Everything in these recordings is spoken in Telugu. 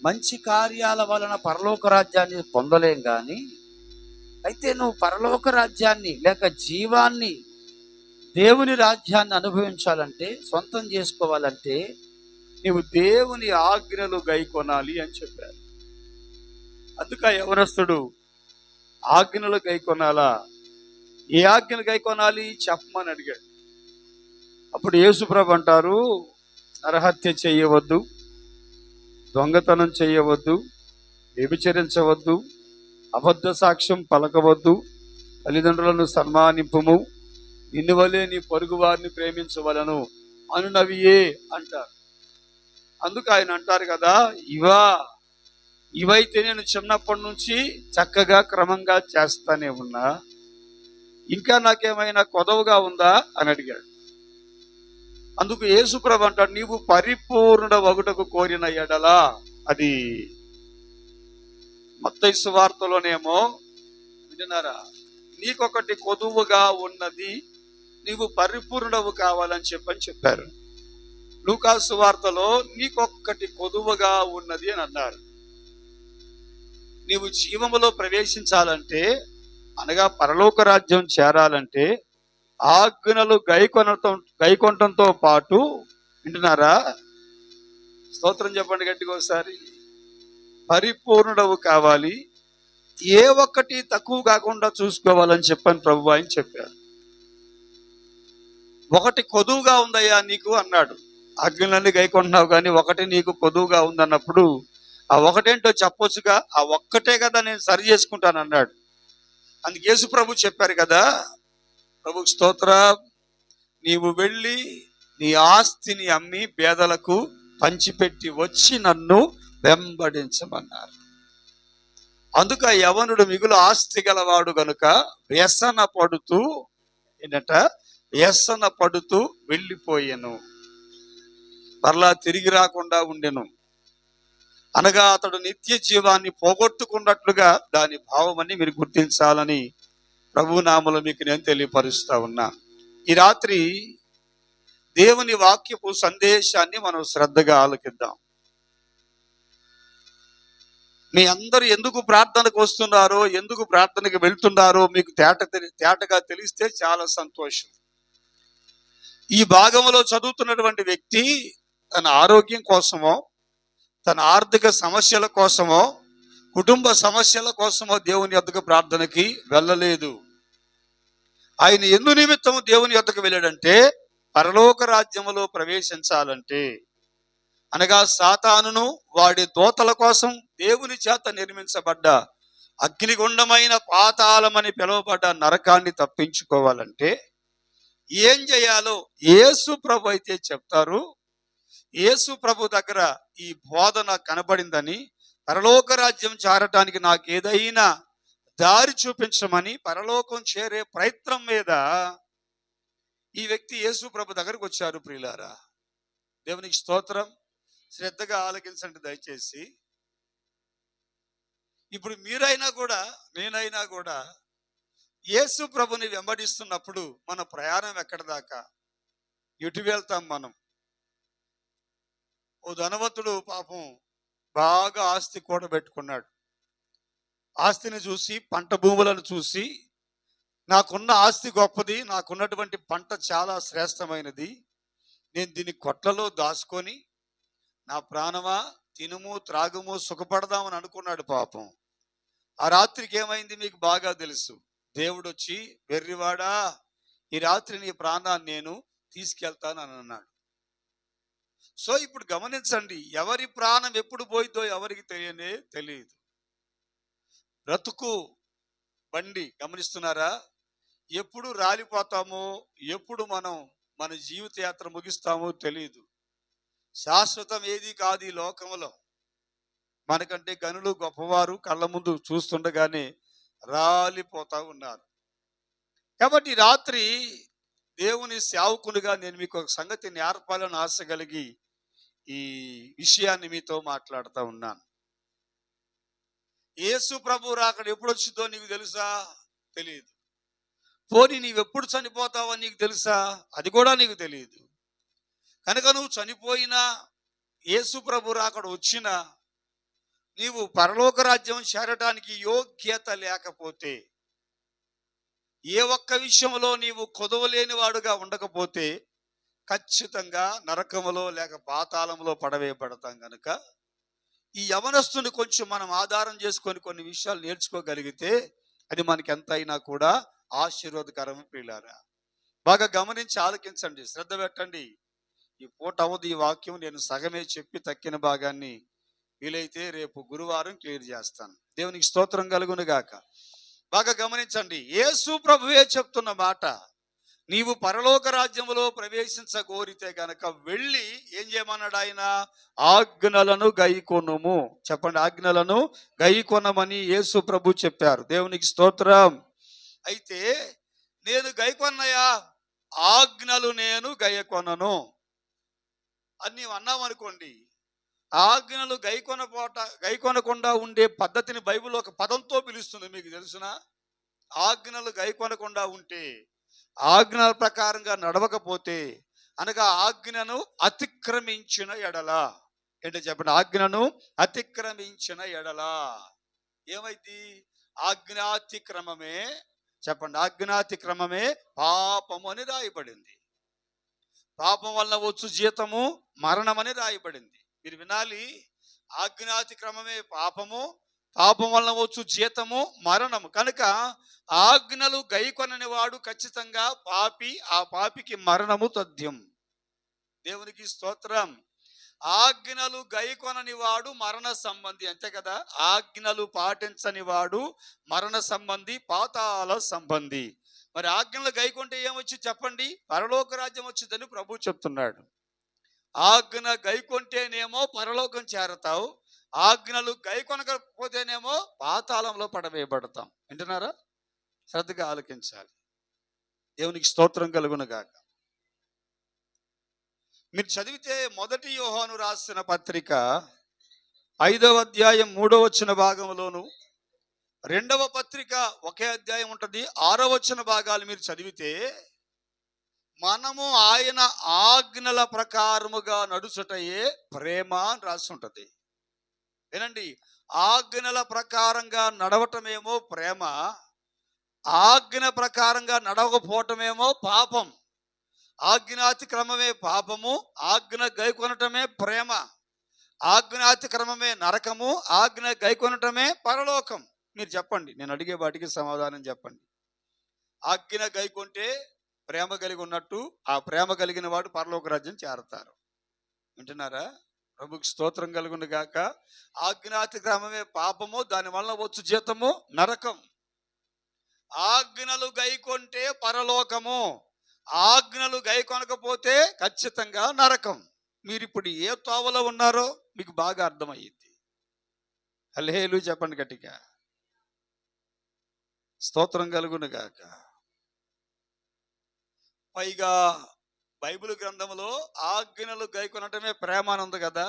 మంచి కార్యాల వలన పరలోక రాజ్యాన్ని పొందలేం కానీ, అయితే నువ్వు పరలోక రాజ్యాన్ని లేక జీవాన్ని, దేవుని రాజ్యాన్ని అనుభవించాలంటే, సొంతం చేసుకోవాలంటే నీవు దేవుని ఆజ్ఞలు గైకొనాలి అని చెప్పారు. అందుక యవనస్తుడు ఆజ్ఞలు గైకొనాలా? ఏ ఆజ్ఞలు గైకొనాలి చెప్పమని అడిగాడు. అప్పుడు యేసుప్రభు అంటారు, నరహత్య చేయవద్దు, దొంగతనం చేయవద్దు, వ్యభిచరించవద్దు, అబద్ధ సాక్ష్యం పలకవద్దు, తల్లిదండ్రులను సన్మానింపుము, నిన్ను వలే నీ పొరుగు వారిని ప్రేమించవలను అనునవియే అంటారు. అందుకు ఆయన అంటారు కదా, ఇవైతే నేను చిన్నప్పటి నుంచి చక్కగా క్రమంగా చేస్తానే ఉన్నా, ఇంకా నాకేమైనా కొదవగా ఉందా అని అడిగాడు. అందుకు యేసుప్రభు అంటాడు, నీవు పరిపూర్ణ వగుటకు కోరిన ఎడలా, అది మత్తయి సువార్తలోనేమో వింటున్నారా, నీకొకటి కొదువుగా ఉన్నది, నీవు పరిపూర్ణవు కావాలని చెప్పారు. లూకా సువార్తలో నీకొక్కటి కొదువుగా ఉన్నది అని అన్నారు. నీవు జీవములో ప్రవేశించాలంటే, అనగా పరలోక రాజ్యం చేరాలంటే, ఆజ్ఞలు గైకొనటంతో పాటు, వింటున్నారా, స్తోత్రం చెప్పండి గట్టిగా ఒకసారి, పరిపూర్ణుడవు కావాలి, ఏ ఒక్కటి తక్కువ కాకుండా చూసుకోవాలని చెప్పని ప్రభు ఆయన చెప్పారు. ఒకటి కొదువుగా ఉందయ్యా నీకు అన్నాడు. ఆజ్ఞలన్నీ గైకొంటున్నావు కానీ ఒకటి నీకు కొదువుగా ఉందన్నప్పుడు ఆ ఒకటేంటో చెప్పొచ్చుగా, ఆ ఒక్కటే కదా నేను సరి చేసుకుంటాను అన్నాడు. అందుకు యేసు ప్రభు చెప్పారు కదా, ప్రభుకు స్తోత్ర, నీవు వెళ్ళి నీ ఆస్తిని అమ్మి పేదలకు పంచిపెట్టి వచ్చి నన్ను వెంబడించమన్నారు. అందుక యవనుడు మిగులు ఆస్తి గలవాడు గనుక వ్యసన పడుతూ వెళ్ళిపోయాను, మరలా తిరిగి రాకుండా ఉండెను. అనగా అతడు నిత్య జీవాన్ని పోగొట్టుకున్నట్లుగా దాని భావమని మీరు గుర్తించాలని ప్రభు నామములో మీకు నేను తెలియపరుస్తా ఉన్నా. ఈ రాత్రి దేవుని వాక్యపు సందేశాన్ని మనం శ్రద్ధగా ఆలకిద్దాం. మీ అందరూ ఎందుకు ప్రార్థనకు వస్తున్నారో, ఎందుకు ప్రార్థనకు వెళ్తున్నారో మీకు తేటగా తెలిస్తే చాలా సంతోషం. ఈ భాగంలో చదువుతున్నటువంటి వ్యక్తి తన ఆరోగ్యం కోసమో, తన ఆర్థిక సమస్యల కోసమో, కుటుంబ సమస్యల కోసమో దేవుని యొద్దకు ప్రార్థనకి వెళ్ళలేదు. ఆయన ఎందు నిమిత్తము దేవుని యొద్దకు వెళ్ళాడంటే, పరలోక రాజ్యములో ప్రవేశించాలంటే, అనగా సాతానును వాడి దోతల కోసం దేవుని చేత నిర్మించబడ్డ అగ్నిగుండమైన పాతాళమని పిలువబడ్డ నరకాన్ని తప్పించుకోవాలంటే ఏం చేయాలో యేసు ప్రభు అయితే చెప్తారు. యేసు ప్రభు దగ్గర ఈ బోధన కనబడిందని, పరలోక రాజ్యం చేరటానికి నాకు ఏదైనా దారి చూపించమని పరలోకం చేరే ప్రయత్నం మీద ఈ వ్యక్తి యేసు ప్రభు దగ్గరకు వచ్చారు. ప్రియులారా, దేవునికి స్తోత్రం. శ్రద్ధగా ఆలకించండి దయచేసి. ఇప్పుడు మీరైనా కూడా, నేనైనా కూడా యేసు ప్రభుని వెంబడిస్తున్నప్పుడు మన ప్రయాణం ఎక్కడి దాకా, ఎటు వెళ్తాం మనం? ఓ ధనవంతుడు పాపం బాగా ఆస్తి కూడబెట్టుకున్నాడు. ఆస్తిని చూసి, పంట భూములను చూసి, నాకున్న ఆస్తి గొప్పది, నాకున్నటువంటి పంట చాలా శ్రేష్టమైనది, నేను దీన్ని కొట్లలో దాచుకొని నా ప్రాణమా తినుము త్రాగుము సుఖపడదామని అనుకున్నాడు. పాపం ఆ రాత్రికి ఏమైంది మీకు బాగా తెలుసు. దేవుడు వచ్చి, వెర్రివాడా, ఈ రాత్రి నీ ప్రాణాన్ని నేను తీసుకెళ్తాను అని అన్నాడు. సో ఇప్పుడు గమనించండి, ఎవరి ప్రాణం ఎప్పుడు పోయిందో ఎవరికి తెలియదు. బ్రతుకు బండి గమనిస్తున్నారా? ఎప్పుడు రాలిపోతామో, ఎప్పుడు మనం మన జీవిత యాత్ర ముగిస్తామో తెలియదు. శాశ్వతం ఏది కాదు ఈ లోకంలో. మనకంటే గనులు గొప్పవారు కళ్ళ ముందు చూస్తుండగానే రాలిపోతా ఉన్నారు. కాబట్టి రాత్రి దేవుని సేవకునిగా నేను మీకు ఒక సంగతి నేర్పాలని ఆశ కలిగి ఈ విషయాన్ని మీతో మాట్లాడుతూ ఉన్నాను. యేసు ప్రభు రాకడ ఎప్పుడు వచ్చిందో నీకు తెలుసా? తెలియదు. పోనీ నీవెప్పుడు చనిపోతావో నీకు తెలుసా? అది కూడా నీకు తెలియదు. కనుక నువ్వు చనిపోయినా, యేసు ప్రభు రాకడ వచ్చినా, నీవు పరలోక రాజ్యం చేరడానికి యోగ్యత లేకపోతే, ఏ ఒక్క విషయంలో నీవు కొదవలేని వాడుగా ఉండకపోతే ఖచ్చితంగా నరకములో లేక పాతాళంలో పడవేయబడతాం గనుక ఈ యవనస్తుని కొంచెం మనం ఆధారం చేసుకొని కొన్ని విషయాలు నేర్చుకోగలిగితే అది మనకి ఎంతైనా కూడా ఆశీర్వాదకరం. ప్రియులారా, బాగా గమనించి ఆలకించండి, శ్రద్ధ పెట్టండి. ఈ పూట అవదు ఈ వాక్యం, నేను సగమే చెప్పి తక్కిన భాగాన్ని వీలైతే రేపు గురువారం క్లియర్ చేస్తాను. దేవునికి స్తోత్రం కలుగును గాక. బాగా గమనించండి, యేసు ప్రభువే చెప్తున్న మాట, నీవు పరలోక రాజ్యములో ప్రవేశించగోరితే గనక వెళ్ళి ఏం చేయమన్నాడు ఆయన? ఆజ్ఞలను గైకొనుము. చెప్పండి, ఆజ్ఞలను గైకొనమని యేసు ప్రభు చెప్పారు. దేవునికి స్తోత్రం. అయితే నేను గైకొన్నయా, ఆజ్ఞలు నేను గైకొనను అని నీవు అన్నామనుకోండి, ఆజ్ఞలు గైకొనకుండా ఉండే పద్ధతిని బైబిల్ ఒక పదంతో పిలుస్తుంది. మీకు తెలుసునా? ఆజ్ఞలు గైకొనకుండా ఉంటే, ఆజ్ఞల ప్రకారంగా నడవకపోతే, అనగా ఆజ్ఞను అతిక్రమించిన ఎడల, ఏంటో చెప్పండి, ఆజ్ఞను అతిక్రమించిన ఎడల ఏమైంది? ఆజ్ఞాతిక్రమమే, చెప్పండి, ఆజ్ఞాతిక్రమమే పాపము అని రాయబడింది. పాపం వలన వచ్చు జీతము మరణమని రాయబడింది. మీరు వినాలి, ఆజ్ఞాతిక్రమమే పాపము, పాపం వలన వచ్చు జీతము మరణము. కనుక ఆజ్ఞలు గైకొనని వాడు ఖచ్చితంగా పాపి, ఆ పాపికి మరణము తథ్యం. దేవునికి స్తోత్రం. ఆజ్ఞలు గైకొనని వాడు మరణ సంబంధి, అంతే కదా? ఆజ్ఞలు పాటించని వాడు మరణ సంబంధి, పాతాళ సంబంధి. మరి ఆజ్ఞలు గైకొంటే ఏమొచ్చి చెప్పండి? పరలోక రాజ్యం వచ్చిందని ప్రభు చెప్తున్నాడు. ఆజ్ఞ గైకొంటేనేమో పరలోకం చేరతావు, ఆజ్ఞలు గైకొనకపోతేనేమో పాతాళంలో పడవేయబడతాం. వింటున్నారా? శ్రద్ధగా ఆలకించాలి. దేవునికి స్తోత్రం కలుగును గాక. మీరు చదివితే 1 యోహాను రాసిన పత్రిక 5వ అధ్యాయం 3వ వచన భాగంలోను, 2వ పత్రిక ఒకే అధ్యాయం ఉంటుంది, 6వ వచన భాగాలు మీరు చదివితే మనము ఆయన ఆజ్ఞల ప్రకారముగా నడుచుటయే ప్రేమ అని రాసి ఉంటుంది. వినండి, ఆజ్ఞల ప్రకారంగా నడవటమేమో ప్రేమ, ఆజ్ఞ ప్రకారంగా నడవకపోవటమేమో పాపం. ఆజ్ఞాతిక్రమమే పాపము, ఆజ్ఞ గైకొనటమే ప్రేమ. ఆజ్ఞాతిక్రమమే నరకము, ఆజ్ఞ గైకొనటమే పరలోకం. మీరు చెప్పండి, నేను అడిగే వాటికి సమాధానం చెప్పండి. ఆజ్ఞ గైకొంటే ప్రేమ కలిగి ఉన్నట్టు, ఆ ప్రేమ కలిగిన వాడు పరలోక రాజ్యం చేరతారు. వింటున్నారా? ప్రభుకి స్తోత్రం కలుగును గాక. ఆజ్ఞాతిక్రమమే పాపము, దాని వలన వచ్చు జీతము నరకం. ఆజ్ఞలు గైకొంటే పరలోకము, ఆజ్ఞలు గైకొనకపోతే ఖచ్చితంగా నరకం. మీరు ఇప్పుడు ఏ తోవలో ఉన్నారో మీకు బాగా అర్థమయ్యింది. హల్లెలూయా చెప్పండి గట్టిగా. స్తోత్రం కలుగును గాక. పైగా బైబిల్ గ్రంథంలో ఆజ్ఞలు గైకొనటమే ప్రేమ అని ఉంది కదా.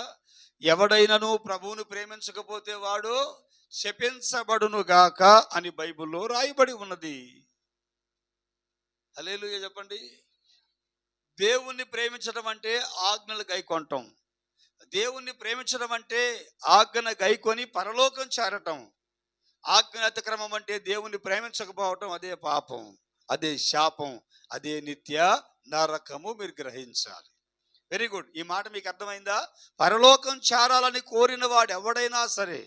ఎవడైనను ప్రభువును ప్రేమించకపోతే వాడు శపించబడును గాక అని బైబిల్లో రాయబడి ఉన్నది. హల్లెలూయా చెప్పండి. దేవుణ్ణి ప్రేమించడం అంటే ఆజ్ఞలు గైకొనటం. దేవుణ్ణి ప్రేమించడం అంటే ఆజ్ఞ గైకొని పరలోకం చేరటం. ఆజ్ఞ అతిక్రమం అంటే దేవుణ్ణి ప్రేమించకపోవటం, అదే పాపం, అదే శాపం, అదే నిత్య నరకము. మీరు గ్రహించాలి. Very good. ఈ మాట మీకు అర్థమైందా? పరలోకం చేరాలని కోరిన వాడు ఎవడైనా సరే,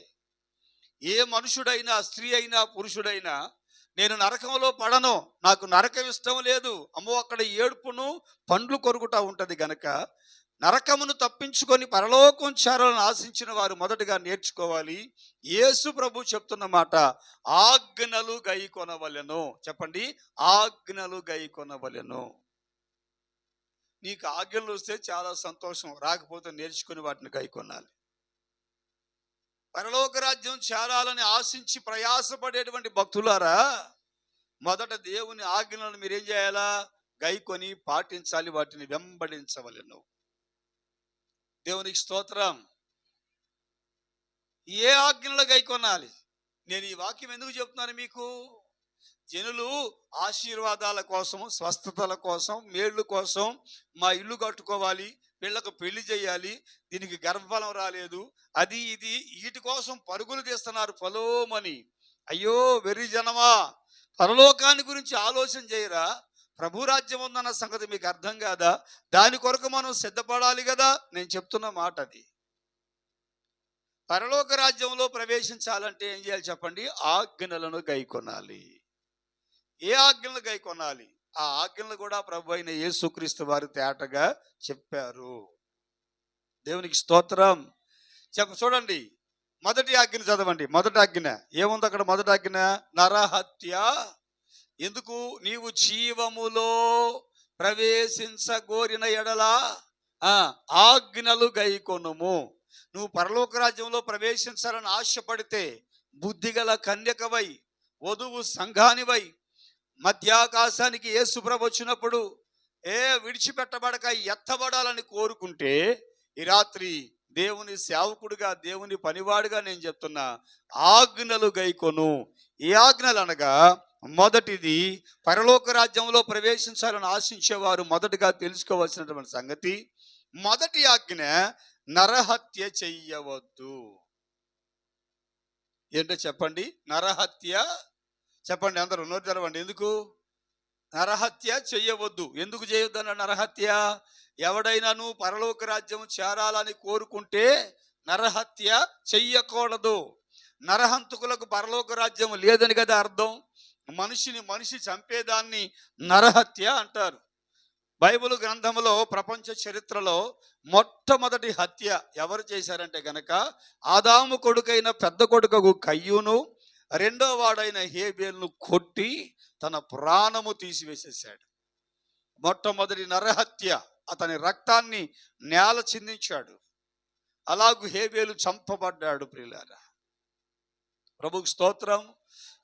ఏ మనుషుడైనా, స్త్రీ అయినా, పురుషుడైనా, నేను నరకంలో పడను, నాకు నరకం ఇష్టం లేదు, అమ్మో అక్కడ ఏడుపును పండ్లు కొరుకుతా ఉంటది గనక నరకమును తప్పించుకొని పరలోకం చేరాలని ఆశించిన వారు మొదటగా నేర్చుకోవాలి. యేసు ప్రభు చెప్తున్న మాట, ఆజ్ఞలు గైకొనవలెను. చెప్పండి, ఆజ్ఞలు గైకొనవలెను. నీకు ఆజ్ఞలు వస్తే చాలా సంతోషం, రాకపోతే నేర్చుకుని వాటిని గైకొనాలి. పరలోక రాజ్యం చేరాలని ఆశించి ప్రయాసపడేటువంటి భక్తులారా, మొదట దేవుని ఆజ్ఞలను మీరేం చేయాలా? గైకొని పాటించాలి, వాటిని వెంబడించవలెను. దేవునికి స్తోత్రం. ఏ ఆజ్ఞలు గైకొనాలి? నేను ఈ వాక్యం ఎందుకు చెప్తున్నాను మీకు? జనులు ఆశీర్వాదాల కోసం, స్వస్థతల కోసం, మేళ్ళు కోసం, మా ఇల్లు కట్టుకోవాలి, వీళ్ళకు పెళ్లి చేయాలి, దీనికి గర్భఫలం రాలేదు, అది ఇది వీటి కోసం పరుగులు తీస్తున్నారు పొలోమని. అయ్యో వెర్రి జనమా, పరలోకాన్ని గురించి ఆలోచన చేయరా? ప్రభు రాజ్యం ఉందన్న సంగతి మీకు అర్థం కాదా? దాని కొరకు మనం సిద్ధపడాలి కదా. నేను చెప్తున్న మాట అది. పరలోక రాజ్యంలో ప్రవేశించాలంటే ఏం చేయాలి చెప్పండి? ఆజ్ఞలను గైకొనాలి. ఏ ఆజ్ఞలు గైకొనాలి? ఆ ఆజ్ఞలు కూడా ప్రభు అయిన యేసుక్రీస్తు వారు తేటగా చెప్పారు. దేవునికి స్తోత్రం. చూడండి, మొదటి ఆజ్ఞను చదవండి. మొదటి ఆజ్ఞ ఏముంది అక్కడ? మొదటి ఆజ్ఞ నరహత్య. ఎందుకు? నీవు జీవములో ప్రవేశించగోరిన ఎడలా ఆజ్ఞలు గైకొనుము. నువ్వు పరలోక రాజ్యంలో ప్రవేశించాలని ఆశపడితే, బుద్ధిగల కన్యకవై వధువు సంఘానివై మధ్యాకాశానికి యేసుప్రభు వచ్చినప్పుడు విడిచిపెట్టబడక ఎత్తబడాలని కోరుకుంటే, ఈ రాత్రి దేవుని సేవకుడిగా, దేవుని పనివాడిగా నేను చెప్తున్నా, ఆజ్ఞలు గైకొను. ఈ ఆజ్ఞలు అనగా, మొదటిది పరలోక రాజ్యంలో ప్రవేశించాలని ఆశించేవారు మొదటిగా తెలుసుకోవాల్సినటువంటి సంగతి, మొదటి ఆజ్ఞ నరహత్య చెయ్యవద్దు. ఏంటో చెప్పండి? నరహత్య చెప్పండి, అందరూ నోరు తెరవండి. ఎందుకు నరహత్య చెయ్యవద్దు? ఎందుకు చేయొద్దు అన్న నరహత్య? ఎవడైనాను పరలోక రాజ్యం చేరాలని కోరుకుంటే నరహత్య చెయ్యకూడదు. నరహంతకులకు పరలోక రాజ్యం లేదని కదా అర్థం. మనిషి చంపేదాన్ని నరహత్య అంటారు. బైబిల్ గ్రంథంలో, ప్రపంచ చరిత్రలో మొట్టమొదటి హత్య ఎవరు చేశారంటే గనక, ఆదాము కొడుకైన పెద్ద కొడుకు కయ్యూను, రెండో వాడైన హేబేలును కొట్టి తన ప్రాణము తీసివేసేసాడు. మొట్టమొదటి నరహత్య. అతని రక్తాన్ని నేల చిందించాడు. అలాగూ హేబేలు చంపబడ్డాడు. ప్రియులారా, ప్రభుకు స్తోత్రం.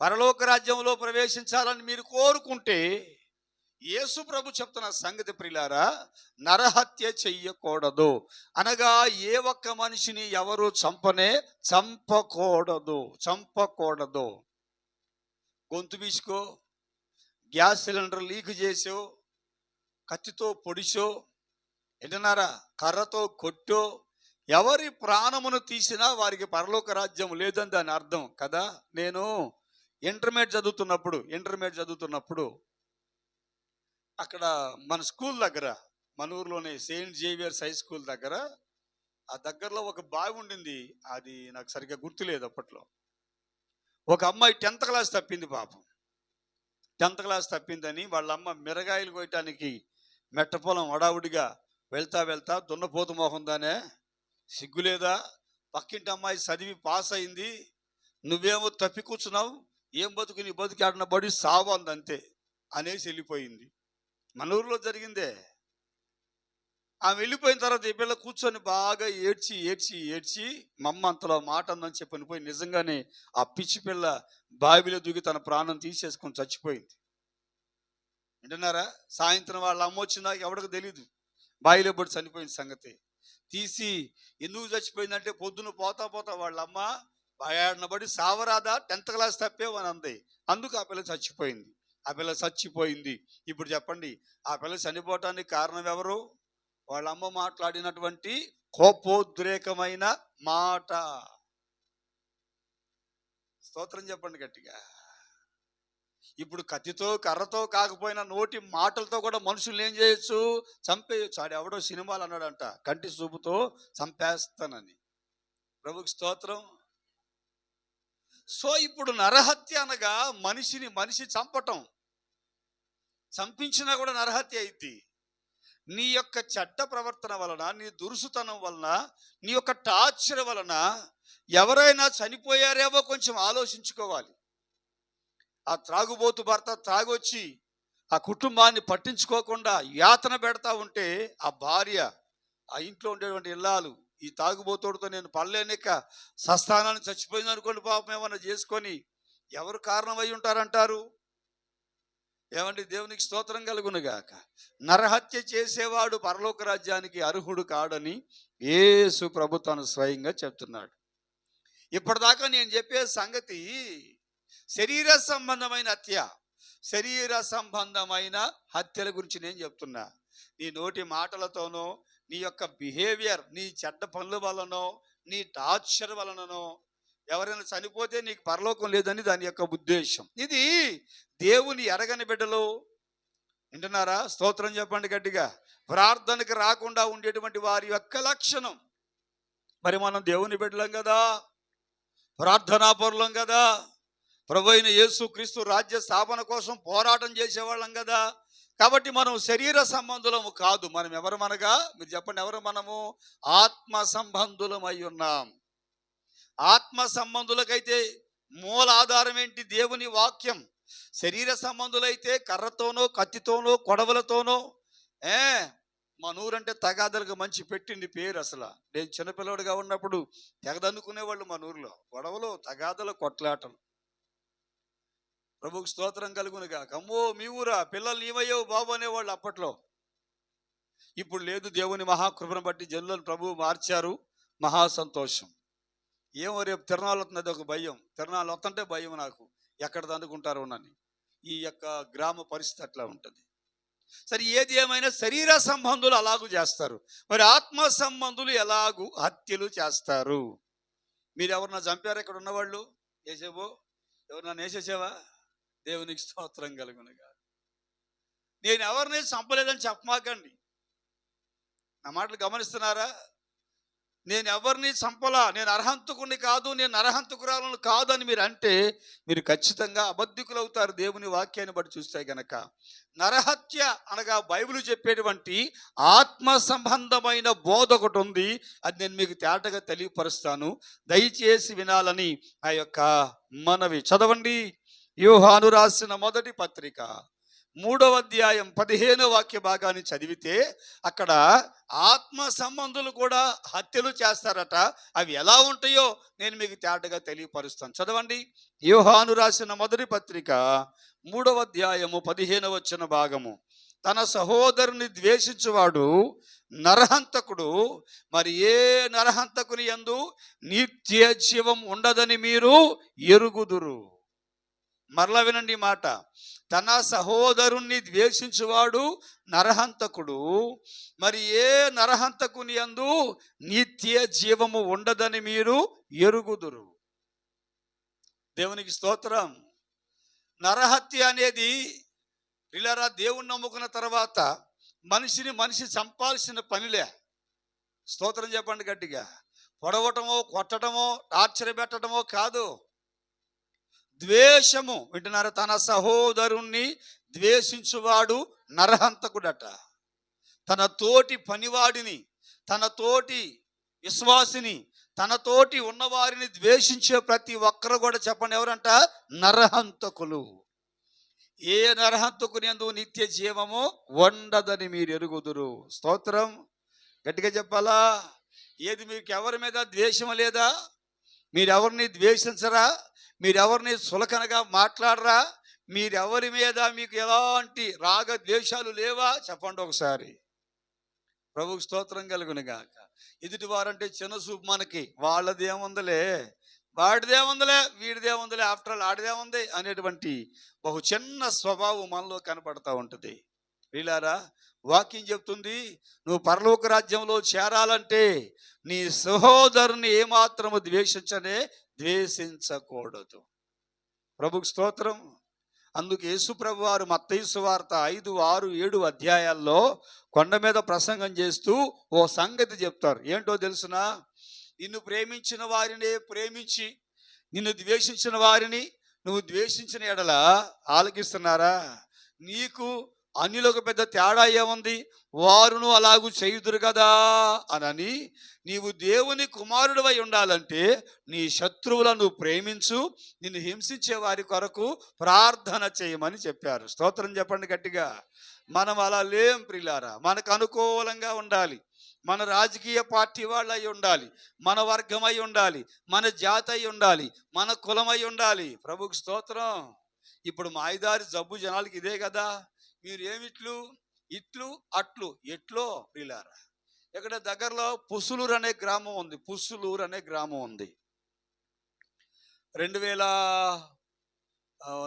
పరలోక రాజ్యంలో ప్రవేశించాలని మీరు కోరుకుంటే యేసు ప్రభు చెప్తున్న సంగతి ప్రియులారా, నరహత్య చెయ్యకూడదు. అనగా ఏ ఒక్క మనిషిని ఎవరు చంపకూడదు. గొంతు బీసుకో, గ్యాస్ సిలిండర్ లీక్ చేసో, కత్తితో పొడిచో, ఏంటన్నారా, కర్రతో కొట్టో, ఎవరి ప్రాణమును తీసినా వారికి పరలోక రాజ్యం లేదని దాని అర్థం కదా. నేను ఇంటర్మీడియట్ చదువుతున్నప్పుడు అక్కడ మన స్కూల్ దగ్గర, మన ఊర్లోనే సెయింట్ జేవియర్స్ హై స్కూల్ దగ్గర, ఆ దగ్గరలో ఒక బావి ఉండింది. అది నాకు సరిగ్గా గుర్తులేదు. అప్పట్లో ఒక అమ్మాయి 10th క్లాస్ తప్పింది. పాపం 10th క్లాస్ తప్పిందని వాళ్ళ అమ్మ మిరగాయలు కోయటానికి మెట్టపొలం హడావుడిగా వెళ్తా దున్నపోతు మోహందానే, సిగ్గులేదా? పక్కింటి అమ్మాయి చదివి పాస్ అయింది, నువ్వేమో తప్పి కూర్చున్నావు, ఏం బతుకు నీ బతుకు ఆడిన బడి సావు అందంతే అనేసి వెళ్ళిపోయింది. మన ఊరిలో జరిగిందే. ఆమె వెళ్ళిపోయిన తర్వాత ఈ పిల్ల కూర్చొని బాగా ఏడ్చి మమ్మ అంతలో మాట అందని చెప్పని పోయి నిజంగానే ఆ పిచ్చి పిల్ల బావిలో దూకి తన ప్రాణం తీసేసుకొని చచ్చిపోయింది. వింటున్నారా? సాయంత్రం వాళ్ళ అమ్మ వచ్చిందా ఎవరికి తెలీదు, బావిలో పడి చనిపోయిన సంగతి. తీసి ఎందుకు చచ్చిపోయిందంటే, పొద్దున పోతా వాళ్ళ అమ్మ బాయాడినబడి సావరాదా, 10th క్లాస్ తప్పేవని అంది. అందుకు ఆ పిల్ల చచ్చిపోయింది. ఇప్పుడు చెప్పండి, ఆ పిల్ల చనిపోవటానికి కారణం ఎవరు? వాళ్ళ అమ్మ మాట్లాడినటువంటి కోపోద్రేకమైన మాట. స్తోత్రం చెప్పండి గట్టిగా. ఇప్పుడు కత్తితో కర్రతో కాకపోయినా నోటి మాటలతో కూడా మనుషుల్ని ఏం చేయొచ్చు? చంపేయచ్చు. ఆడెవడో సినిమాలు అన్నాడంట, కంటి చూపుతో చంపేస్తానని. ప్రభుకి స్తోత్రం. సో ఇప్పుడు నరహత్య అనగా మనిషి చంపటం. చంపించినా కూడా నరహత్య అయింది. నీ యొక్క చెడ్డ ప్రవర్తన వలన, నీ దురుసుతనం వలన, నీ యొక్క టార్చర్ వలన ఎవరైనా చనిపోయారేమో కొంచెం ఆలోచించుకోవాలి. ఆ త్రాగుబోతు భర్త త్రాగొచ్చి ఆ కుటుంబాన్ని పట్టించుకోకుండా యాతన పెడతా ఉంటే, ఆ భార్య, ఆ ఇంట్లో ఉండేటువంటి ఇల్లాలు, ఈ తాగుబోతుడితో నేను పడలేనిక సస్థానాన్ని చచ్చిపోయింది అనుకోండి, పాపం ఏమన్నా చేసుకొని, ఎవరు కారణమై ఉంటారంటారు? ఏమండి? దేవునికి స్తోత్రం కలుగునుగాక. నరహత్య చేసేవాడు పరలోక రాజ్యానికి అర్హుడు కాడని యేసు ప్రభు తాను స్వయంగా చెప్తున్నాడు. ఇప్పటిదాకా నేను చెప్పే సంగతి శరీర సంబంధమైన హత్య, శరీర సంబంధమైన హత్యల గురించి నేను చెప్తున్నా. నీ నోటి మాటలతోనో, నీ యొక్క బిహేవియర్, నీ చెడ్డ పనుల వలనో, నీ టార్చర్ వలననో ఎవరైనా చనిపోతే నీకు పరలోకం లేదని దాని యొక్క ఉద్దేశం. ఇది దేవుని ఎరగని బిడ్డలు వింటున్నారా? స్తోత్రం చెప్పండి గట్టిగా. ప్రార్థనకు రాకుండా ఉండేటువంటి వారి యొక్క లక్షణం. మరి మనం దేవుని బిడ్డలం కదా, ప్రార్థనాపరులం కదా, ప్రభు అయిన యేసు క్రీస్తు రాజ్య స్థాపన కోసం పోరాటం చేసేవాళ్ళం కదా. కాబట్టి మనం శరీర సంబంధులము కాదు. మనం ఎవరమనగా, మీరు చెప్పండి, ఎవరు మనము? ఆత్మ సంబంధులమై ఉన్నాం. ఆత్మ సంబంధులకైతే మూల ఆధారం ఏంటి? దేవుని వాక్యం. శరీర సంబంధులైతే కర్రతోనో, కత్తితోనో, కొడవలతోనో. మా నూరంటే తగాదలకు మంచి పెట్టింది పేరు. అసలు నేను చిన్నపిల్లవాడిగా ఉన్నప్పుడు తెగదన్నుకునేవాళ్ళు మా నూరులో. గొడవలు, తగాదలు, కొట్లాటలు. ప్రభువుకు స్తోత్రం కలుగునుగా. అమ్మో మీ ఊరా, పిల్లలు నీవయ్యో బాబు అనేవాళ్ళు అప్పట్లో. ఇప్పుడు లేదు. దేవుని మహాకృపను బట్టి జనులను ప్రభువు మార్చారు. మహా సంతోషం. ఏమో రేపు తిరణాలు వస్తున్నది ఒక భయం. తిరణాలు వస్తుంటే భయం నాకు, ఎక్కడ దండుకుంటారో నని. ఈ యొక్క గ్రామ పరిస్థితి అట్లా ఉంటుంది. సరే, ఏది ఏమైనా శరీర సంబంధులు అలాగూ చేస్తారు. మరి ఆత్మ సంబంధులు ఎలాగూ హత్యలు చేస్తారు. మీరు ఎవరన్నా చంపారా ఇక్కడ ఉన్నవాళ్ళు? వేసేవో ఎవరన్నా వేసేసావా? దేవునికి స్తోత్రం కలుగునుగా. నేను ఎవరిని చంపలేదని చెప్పమాకండి. నా మాటలు గమనిస్తున్నారా? నేను ఎవరిని చంపలా, నేను అర్హంతకుని కాదు, నేను నరహంతకురాలను కాదు అని మీరు అంటే మీరు ఖచ్చితంగా అబద్ధికులు అవుతారు. దేవుని వాక్యాన్ని బట్టి చూస్తే గనక నరహత్య అనగా బైబిల్ చెప్పేటువంటి ఆత్మ సంబంధమైన బోధ ఒకటి ఉంది. అది నేను మీకు తేటగా తెలియపరుస్తాను, దయచేసి వినాలని ఆ యొక్క మనవి. చదవండి. యోహాను రాసిన మొదటి పత్రిక 3వ అధ్యాయం 15వ వాక్య భాగాన్ని చదివితే అక్కడ ఆత్మ సంబంధులు కూడా హత్యలు చేస్తారట. అవి ఎలా ఉంటాయో నేను మీకు తేటగా తెలియపరుస్తాను. చదవండి. యోహాను రాసిన మొదటి పత్రిక 3వ అధ్యాయము 15వ వచన భాగము. తన సహోదరుని ద్వేషించువాడు నరహంతకుడు. మరి ఏ నరహంతకుని యందు నిత్య జీవం ఉండదని మీరు ఎరుగుదురు. మరలా వినండి మాట. తన సహోదరుణ్ణి ద్వేషించువాడు నరహంతకుడు. మరి ఏ నరహంతకుని యందు నిత్య జీవము ఉండదని మీరు ఎరుగుదురు. దేవునికి స్తోత్రం. నరహత్య అనేది పిల్లరా, దేవుణ్ణి నమ్ముకున్న తర్వాత మనిషి చంపాల్సిన పనిలే. స్తోత్రం చెప్పండి గట్టిగా. పొడవటమో, కొట్టడమో, టార్చర్ పెట్టడమో కాదు. ద్వేషము. వింటున్నారు? తన సహోదరుణ్ణి ద్వేషించువాడు నరహంతకుడట. తన తోటి పనివాడిని, తన తోటి విశ్వాసిని, తన తోటి ఉన్నవారిని ద్వేషించే ప్రతి ఒక్కరు కూడా చెప్పండి ఎవరంట? నరహంతకులు. ఏ నరహంతకుని యందు నిత్య జీవము ఉండదని మీరు ఎరుగుదురు. స్తోత్రం. గట్టిగా చెప్పాలా? ఏది మీకు ఎవరి మీద ద్వేషం లేదా? మీరెవరిని ద్వేషించరా? మీరెవరిని సులకనగా మాట్లాడరా? మీరెవరి మీద మీకు ఎలాంటి రాగ ద్వేషాలు లేవా? చెప్పండి ఒకసారి. ప్రభువుకు స్తోత్రం కలుగునుగాక. ఎదుటి వారంటే చిన్న చూపు మనకి. వాళ్ళదేముందలే, వాడిదేముందలే, వీడిదేముందలే, ఆఫ్టర్ ఆల్ ఆడిదేముంది అనేటువంటి బహు చిన్న స్వభావం మనలో కనపడతా ఉంటుంది. వీళ్ళారా, వాక్యం చెప్తుంది, నువ్వు పరలోక రాజ్యంలో చేరాలంటే నీ సహోదరుని ఏమాత్రము ద్వేషించకూడదు. ప్రభుకు స్తోత్రం. అందుకు యేసు ప్రభు వారు మత్తయి సువార్త 5, 6, 7 అధ్యాయాల్లో కొండ మీద ప్రసంగం చేస్తూ ఓ సంగతి చెప్తారు. ఏంటో తెలుసునా? నిన్ను ప్రేమించిన వారినే ప్రేమించి నిన్ను ద్వేషించిన వారిని నువ్వు ద్వేషించిన ఎడల, ఆలకిస్తున్నారా, నీకు అన్యులకు పెద్ద తేడా ఏముంది? వారును అలాగూ చేయుదురు కదా అనని, నీవు దేవుని కుమారుడివై ఉండాలంటే నీ శత్రువులను ప్రేమించు, నిన్ను హింసించే వారి కొరకు ప్రార్థన చేయమని చెప్పారు. స్తోత్రం చెప్పండి గట్టిగా. మనం అలా లేం ప్రియులారా. మనకు అనుకూలంగా ఉండాలి. మన రాజకీయ పార్టీ వాళ్ళు అయి ఉండాలి, మన వర్గం అయి ఉండాలి, మన జాతి అయి ఉండాలి, మన కులం అయి ఉండాలి. ప్రభుకు స్తోత్రం. ఇప్పుడు మాయదారి జబ్బు జనాలకి ఇదే కదా. మీరు ఏమిట్లు, ఇట్లు, అట్లు, ఎట్లో ప్రియులారా. ఇక్కడ దగ్గరలో పుసులూరు అనే గ్రామం ఉంది. పుసులూరు అనే గ్రామం ఉంది. 2000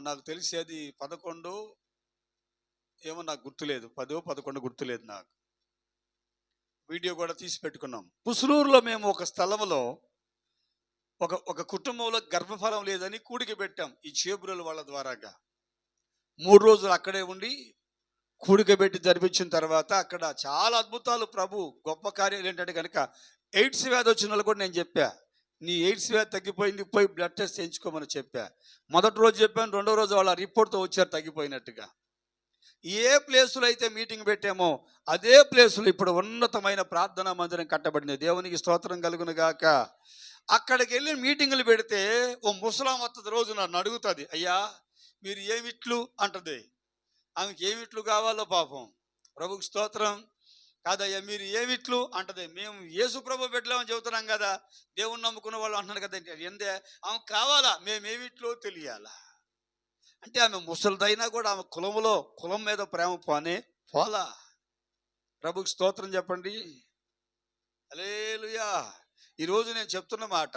నాకు తెలిసి అది 11 ఏమో నాకు గుర్తులేదు, 10 11 గుర్తులేదు నాకు. వీడియో కూడా తీసి పెట్టుకున్నాం. పుసులూరులో మేము ఒక స్థలంలో ఒక ఒక కుటుంబంలో గర్భఫలం లేదని కూడిక పెట్టాం ఈ చేబురుల వాళ్ళ ద్వారాగా. 3 రోజులు అక్కడే ఉండి కూడిక పెట్టి జరిపించిన తర్వాత అక్కడ చాలా అద్భుతాలు, ప్రభు గొప్ప కార్యాలు ఏంటంటే కనుక ఎయిడ్స్ వ్యాధి వచ్చిన వాళ్ళు కూడా నేను చెప్పా, నీ ఎయిడ్స్ వ్యాధి తగ్గిపోయింది, పోయి బ్లడ్ టెస్ట్ చేయించుకోమని చెప్పా. మొదటి రోజు చెప్పాను, రెండో రోజు వాళ్ళ రిపోర్ట్తో వచ్చారు తగ్గిపోయినట్టుగా. ఏ ప్లేసులో అయితే మీటింగ్ పెట్టామో అదే ప్లేసులో ఇప్పుడు ఉన్నతమైన ప్రార్థనా మందిరం కట్టబడింది. దేవునికి స్తోత్రం కలుగును గాక. అక్కడికి వెళ్ళి మీటింగులు పెడితే ఓ ముసలాం వస్తుంది, రోజు నన్ను అడుగుతుంది, అయ్యా మీరు ఏమిట్లు అంటది. ఆమెకి ఏమిట్లు కావాలో పాపం, ప్రభుకి స్తోత్రం. కాదయ్యా మీరు ఏమిట్లు అంటది. మేము యేసు ప్రభు పెట్టలేమని చెబుతున్నాం కదా, దేవుణ్ణి నమ్ముకున్న వాళ్ళు అంటున్నారు కదా, ఎందే ఆమెకు కావాలా, మేమేమిట్లో తెలియాలా అంటే ఆమె ముసలిదైనా కూడా ఆమె కులం మీద ప్రేమ పోలా. ప్రభుకి స్తోత్రం చెప్పండి. హల్లెలూయా. ఈరోజు నేను చెప్తున్న మాట,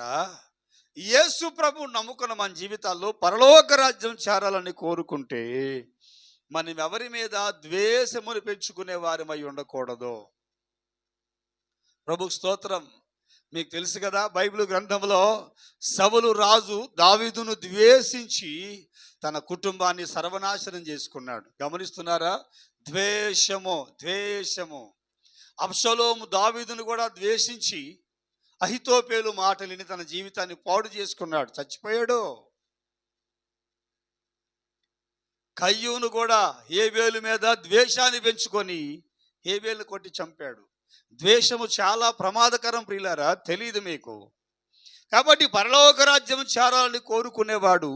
యేసు ప్రభు నమ్ముకున్న మన జీవితాల్లో పరలోక రాజ్యం చేరాలని కోరుకుంటే మనం ఎవరి మీద ద్వేషమును పెంచుకునే వారిమై ఉండకూడదు. ప్రభుకి స్తోత్రం. మీకు తెలుసు కదా, బైబిల్ గ్రంథంలో సౌలు రాజు దావీదును ద్వేషించి తన కుటుంబాన్ని సర్వనాశనం చేసుకున్నాడు. గమనిస్తున్నారా? ద్వేషము. అబ్షలోము దావీదును కూడా ద్వేషించి అహితోపేలు మాటలిని తన జీవితాన్ని పాడు చేసుకున్నాడు, చచ్చిపోయాడు. కయ్యూను కూడా హేబేలు మీద ద్వేషాన్ని పెంచుకొని హేబేలు కొట్టి చంపాడు. ద్వేషము చాలా ప్రమాదకరం ప్రియులారా, తెలియదు మీకు. కాబట్టి పరలోక రాజ్యం చేరాలని కోరుకునేవాడు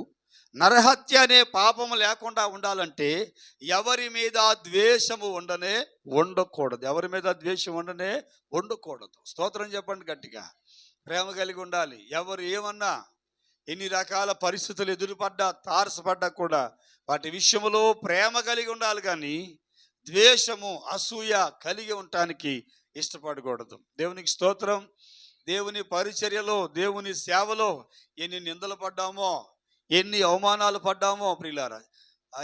నరహత్య అనే పాపము లేకుండా ఉండాలంటే ఎవరి మీద ద్వేషము ఉండకూడదు. ఎవరి మీద ద్వేషం ఉండకూడదు. స్తోత్రం చెప్పండి గట్టిగా. ప్రేమ కలిగి ఉండాలి. ఎవరు ఏమన్నా, ఎన్ని రకాల పరిస్థితులు ఎదురుపడ్డా, తారసపడ్డా కూడా వాటి విషయంలో ప్రేమ కలిగి ఉండాలి, కానీ ద్వేషము అసూయ కలిగి ఉండటానికి ఇష్టపడకూడదు. దేవునికి స్తోత్రం. దేవుని పరిచర్యలో, దేవుని సేవలో ఎన్ని నిందలు పడ్డామో, ఎన్ని అవమానాలు పడ్డామో ప్రియులారా,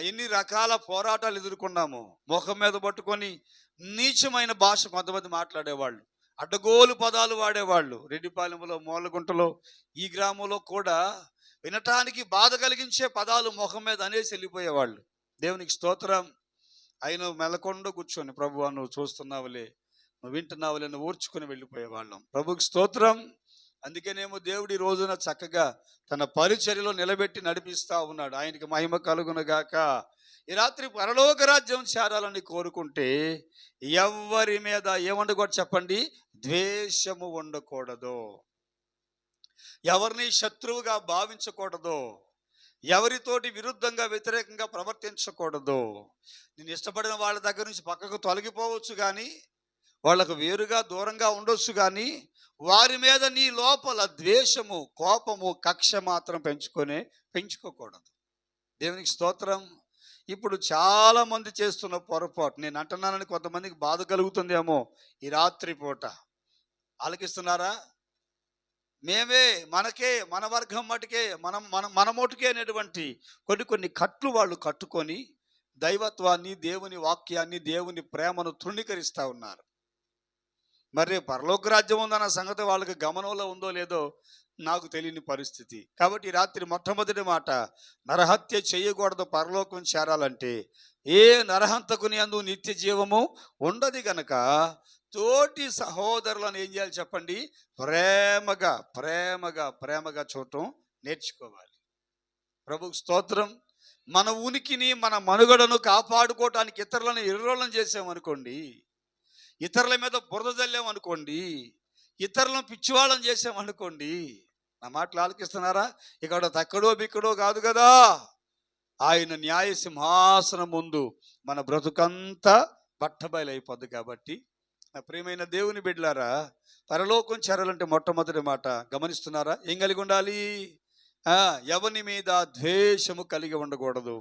ఎన్ని రకాల పోరాటాలు ఎదుర్కొన్నామో. ముఖం మీద పట్టుకొని నీచమైన భాష కొంతమంది మాట్లాడేవాళ్ళు, అడ్డగోలు పదాలు వాడేవాళ్ళు. రెడ్డిపాలెంలో, మూలగుంటలో, ఈ గ్రామంలో కూడా వినటానికి బాధ కలిగించే పదాలు ముఖం మీద అనేసి వెళ్ళిపోయేవాళ్ళు. దేవునికి స్తోత్రం. ఆయన మెలకొండ కూర్చొని, ప్రభువా నువ్వు చూస్తున్నావులే, నువ్వు వింటున్నావులే, నువ్వు ఊర్చుకొని వెళ్ళిపోయేవాళ్ళం. ప్రభుకి స్తోత్రం. అందుకేనేమో దేవుడు ఈ రోజున చక్కగా తన పరిచర్యలో నిలబెట్టి నడిపిస్తా ఉన్నాడు. ఆయనకి మహిమ కలుగునుగాక. ఈ రాత్రి పరలోక రాజ్యం చేరాలని కోరుకుంటే ఎవరి మీద ఏముండకూడదు చెప్పండి? ద్వేషము ఉండకూడదు. ఎవరిని శత్రువుగా భావించకూడదు. ఎవరితోటి విరుద్ధంగా వ్యతిరేకంగా ప్రవర్తించకూడదు. నేను ఇష్టపడిన వాళ్ళ దగ్గర నుంచి పక్కకు తొలగిపోవచ్చు, కానీ వాళ్ళకు వేరుగా దూరంగా ఉండొచ్చు, కానీ వారి మీద నీ లోపల ద్వేషము, కోపము, కక్ష మాత్రం పెంచుకోకూడదు. దేవునికి స్తోత్రం. ఇప్పుడు చాలా మంది చేస్తున్న పొరపాటు, నేను అంటున్నానని కొంతమందికి బాధ కలుగుతుందేమో ఈ రాత్రి పూట. ఆలకిస్తున్నారా? మనకే, మన వర్గం మటుకే, మన మటుకే అనేటువంటి కొన్ని కట్లు వాళ్ళు కట్టుకొని దైవత్వాన్ని, దేవుని వాక్యాన్ని, దేవుని ప్రేమను తృణీకరిస్తూ ఉన్నారు. మరి పరలోక రాజ్యం ఉందన్న సంగతి వాళ్ళకి గమనంలో ఉందో లేదో నాకు తెలియని పరిస్థితి. కాబట్టి ఈ రాత్రి మొట్టమొదటి మాట, నరహత్య చేయకూడదు పరలోకం చేరాలంటే. ఏ నరహంతకుని అందు నిత్య జీవము ఉండదు గనక తోటి సహోదరులను ఏం చేయాలి చెప్పండి? ప్రేమగా చూడటం నేర్చుకోవాలి. ప్రభుకు స్తోత్రం. మన ఉనికిని, మన మనుగడను కాపాడుకోవటానికి ఇతరులను ఎర్రోళ్ళం చేసామనుకోండి, ఇతరుల మీద బురద జల్లామనుకోండి, ఇతరులను పిచ్చివాళ్ళని చేసామనుకోండి, నా మాటలు ఆలకిస్తున్నారా? ఇక్కడ తక్కడో బిక్కడో కాదు కదా, ఆయన న్యాయ సింహాసనం ముందు మన బ్రతుకంతా బట్టబయలైపోద్ది. కాబట్టి నా ప్రియమైన దేవుని బిడ్డలారా, పరలోకం చేరాలంటే మొట్టమొదటి మాట గమనిస్తున్నారా? ఏం కలిగి ఉండాలి? ఎవరి మీద ద్వేషము కలిగి ఉండకూడదు.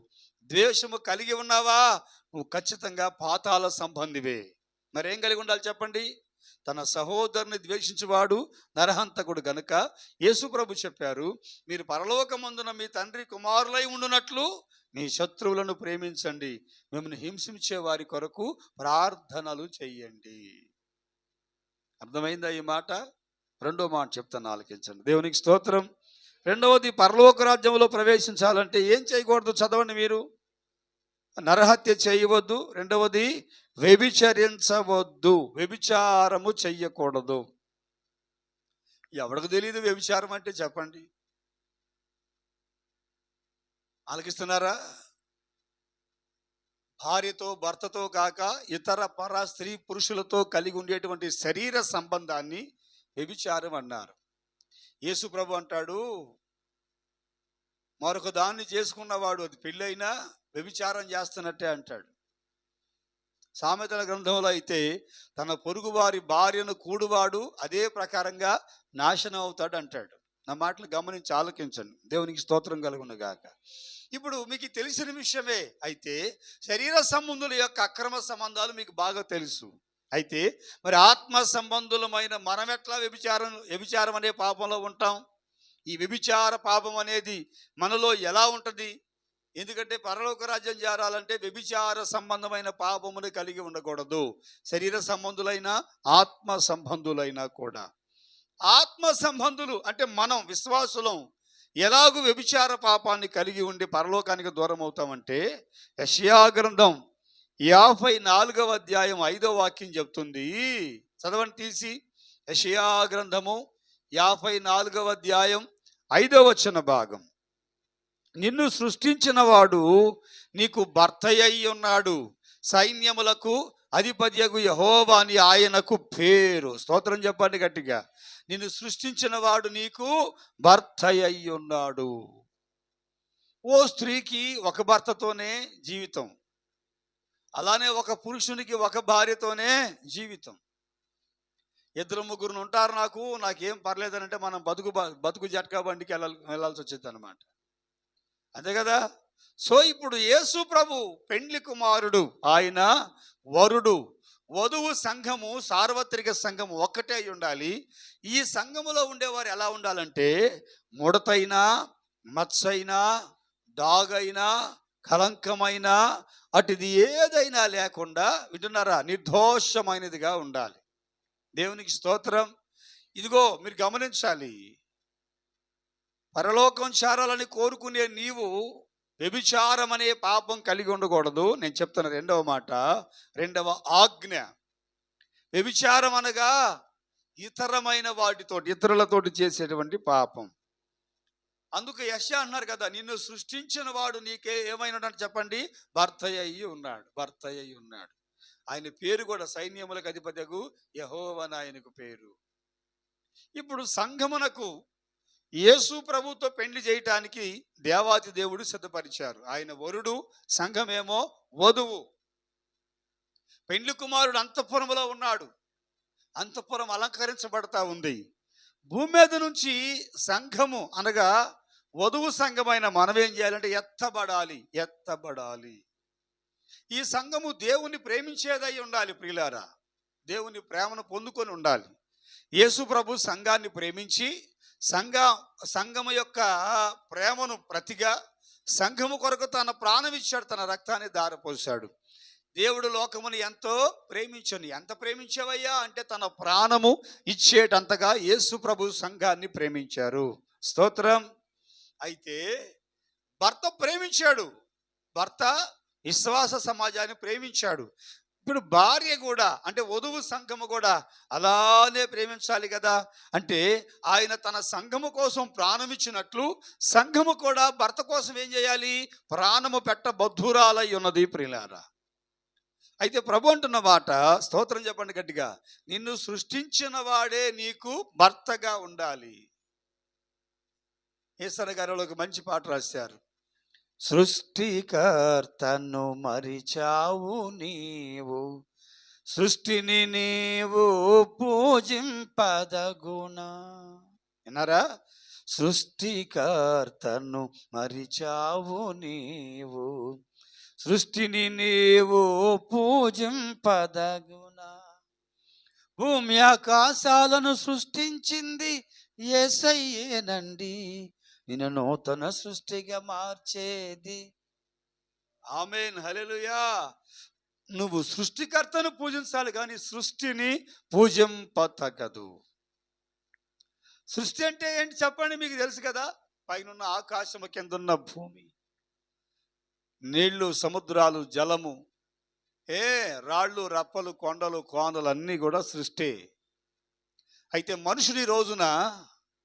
ద్వేషము కలిగి ఉన్నావా, నువ్వు ఖచ్చితంగా పాతాళ సంబంధివే. మరేం కలిగి ఉండాలి చెప్పండి? తన సహోదరుని ద్వేషించేవాడు నరహంతకుడు గనుక యేసు ప్రభు చెప్పారు, మీరు పరలోకమందున మీ తండ్రి కుమారులై ఉండునట్లు మీ శత్రువులను ప్రేమించండి, మిమ్మల్ని హింసించే వారి కొరకు ప్రార్థనలు చెయ్యండి. అర్థమైందా ఈ మాట? రెండో మాట చెప్తాను, ఆలకించండి. దేవునికి స్తోత్రం. రెండవది, పరలోక రాజ్యంలో ప్రవేశించాలంటే ఏం చేయకూడదు చదవండి మీరు. నరహత్య చేయవద్దు. రెండవది, వ్యభిచరించవద్దు, వ్యభిచారము చెయ్యకూడదు. ఎవరికి తెలియదు వ్యభిచారం అంటే? చెప్పండి. ఆలకిస్తున్నారా? భార్యతో భర్తతో కాక ఇతర పర స్త్రీ పురుషులతో కలిగి ఉండేటువంటి శరీర సంబంధాన్ని వ్యభిచారం అన్నారు. యేసు ప్రభు అంటాడు, మరొక దాన్ని చేసుకున్నవాడు అది పెళ్ళైనా వ్యభిచారం చేస్తున్నట్టే అంటాడు. సామెతల గ్రంథంలో అయితే తన పొరుగువారి భార్యను కూడువాడు అదే ప్రకారంగా నాశనం అవుతాడు అంటాడు. నా మాటలు గమనించి ఆలకించండి. దేవునికి స్తోత్రం కలుగును గాక. ఇప్పుడు మీకు తెలిసిన విషయమే. అయితే శరీర సంబంధుల యొక్క అక్రమ సంబంధాలు మీకు బాగా తెలుసు. అయితే మరి ఆత్మ సంబంధులమైన మనం ఎట్లా వ్యభిచారం అనే పాపంలో ఉంటాం? ఈ వ్యభిచార పాపం అనేది మనలో ఎలా ఉంటుంది? ఎందుకంటే పరలోక రాజ్యం చేరాలంటే వ్యభిచార సంబంధమైన పాపమును కలిగి ఉండకూడదు. శరీర సంబంధులైనా ఆత్మ సంబంధులైనా కూడా. ఆత్మ సంబంధులు అంటే మనం విశ్వాసులం ఎలాగూ వ్యభిచార పాపాన్ని కలిగి ఉండి పరలోకానికి దూరం అవుతామంటే, యెషయా గ్రంథం 54వ అధ్యాయం 5వ వాక్యం చెప్తుంది. చదవండి తీసి. యెషయా గ్రంథము 54వ అధ్యాయం 5వ వచన భాగం. నిన్ను సృష్టించిన వాడు నీకు భర్త అయి ఉన్నాడు, సైన్యములకు అధిపత్యగు యెహోవా అని ఆయనకు పేరు. స్తోత్రం చెప్పండి గట్టిగా. నిన్ను సృష్టించిన వాడు నీకు భర్త అయి ఉన్నాడు. ఓ స్త్రీకి ఒక భర్తతోనే జీవితం, అలానే ఒక పురుషునికి ఒక భార్యతోనే జీవితం. ఇద్దరు ముగ్గురు ఉంటారు, నాకేం పర్లేదనంటే మనం బతుకు జట్కా బండికి వెళ్ళాల్సి వచ్చింది అనమాట. అంతే కదా. సో ఇప్పుడు యేసు ప్రభు పెండ్లి కుమారుడు, ఆయన వరుడు. వధువు సంఘము, సార్వత్రిక సంఘము ఒక్కటే అయి ఉండాలి. ఈ సంఘములో ఉండేవారు ఎలా ఉండాలంటే, ముడతైనా మచ్చైనా డాగైనా కలంకమైనా అటుది ఏదైనా లేకుండా, వింటున్నారా, నిర్దోషమైనదిగా ఉండాలి. దేవునికి స్తోత్రం. ఇదిగో మీరు గమనించాలి, పరలోకం చేరాలని కోరుకునే నీవు వ్యభిచారం అనే పాపం కలిగి ఉండకూడదు. నేను చెప్తున్న రెండవ మాట, రెండవ ఆజ్ఞ. వ్యభిచారం అనగా ఇతరమైన వాటితోటి, ఇతరులతోటి చేసేటువంటి పాపం. అందుకు యెషయా అన్నారు కదా, నిన్ను సృష్టించిన వాడు నీకే ఏమైనాడు చెప్పండి, భర్త అయి ఉన్నాడు, భర్త అయి ఉన్నాడు. ఆయన పేరు కూడా సైన్యములకు అధిపత్యగు యెహోవా అని ఆయనకు పేరు. ఇప్పుడు సంఘమునకు యేసు ప్రభుతో పెళ్లి చేయటానికి దేవాతి దేవుడు సిద్ధపరిచారు. ఆయన వరుడు, సంఘమేమో వధువు. పెండ్లి కుమారుడు అంతఃపురములో ఉన్నాడు, అంతఃపురం అలంకరించబడతా ఉంది. భూమి మీద నుంచి సంఘము అనగా వధువు సంఘమైన మనం ఏం చేయాలంటే ఎత్తబడాలి. ఈ సంఘము దేవుని ప్రేమించేదై ఉండాలి. ప్రియులారా, దేవుని ప్రేమను పొందుకొని ఉండాలి. యేసు ప్రభు సంఘాన్ని ప్రేమించి సంఘము యొక్క ప్రేమను ప్రతిగా సంఘము కొరకు తన ప్రాణం ఇచ్చాడు, తన రక్తాన్ని ధారపోశాడు. దేవుడు లోకమును ఎంతో ప్రేమించను. ఎంత ప్రేమించావయ్యా అంటే తన ప్రాణము ఇచ్చేటంతగా యేసు ప్రభు సంఘాన్ని ప్రేమించారు. స్తోత్రం. అయితే భర్త ప్రేమించాడు, భర్త విశ్వాస సమాజాన్ని ప్రేమించాడు. ఇప్పుడు భార్య కూడా అంటే వధువు సంఘము కూడా అలానే ప్రేమించాలి కదా. అంటే ఆయన తన సంఘము కోసం ప్రాణం ఇచ్చినట్లు సంఘము కూడా భర్త కోసం ఏం చేయాలి, ప్రాణము పెట్టబద్ధురాలై ఉన్నది. ప్రియులారా, అయితే ప్రభు అంటున్న మాట, స్తోత్రం చెప్పండి గట్టిగా, నిన్ను సృష్టించిన వాడే నీకు భర్తగా ఉండాలి. ఏసన్న గారు ఒక మంచి పాట రాశారు. సృష్టికర్తను మరిచావు నీవు, సృష్టిని నీవు పూజింపదగునా. విన్నారా? సృష్టికర్తను మరిచావు నీవు, సృష్టిని నీవు పూజింపదగునా. భూమి ఆకాశాలను సృష్టించింది యేసయ్యేనండి, నిన్ను నూతన సృష్టిగా మార్చేది ఆమేన్, హల్లెలూయా. నువ్వు సృష్టికర్తను పూజించాలి కానీ సృష్టిని పూజింపతగదు. సృష్టి అంటే ఏంటి చెప్పండి, మీకు తెలుసు కదా. పైనున్న ఆకాశము, కిందున్న భూమి, నీళ్లు, సముద్రాలు, జలము, రాళ్ళు, రప్పలు, కొండలు, కోనలు అన్నీ కూడా సృష్టి. అయితే మనుషుడు ఈ రోజున,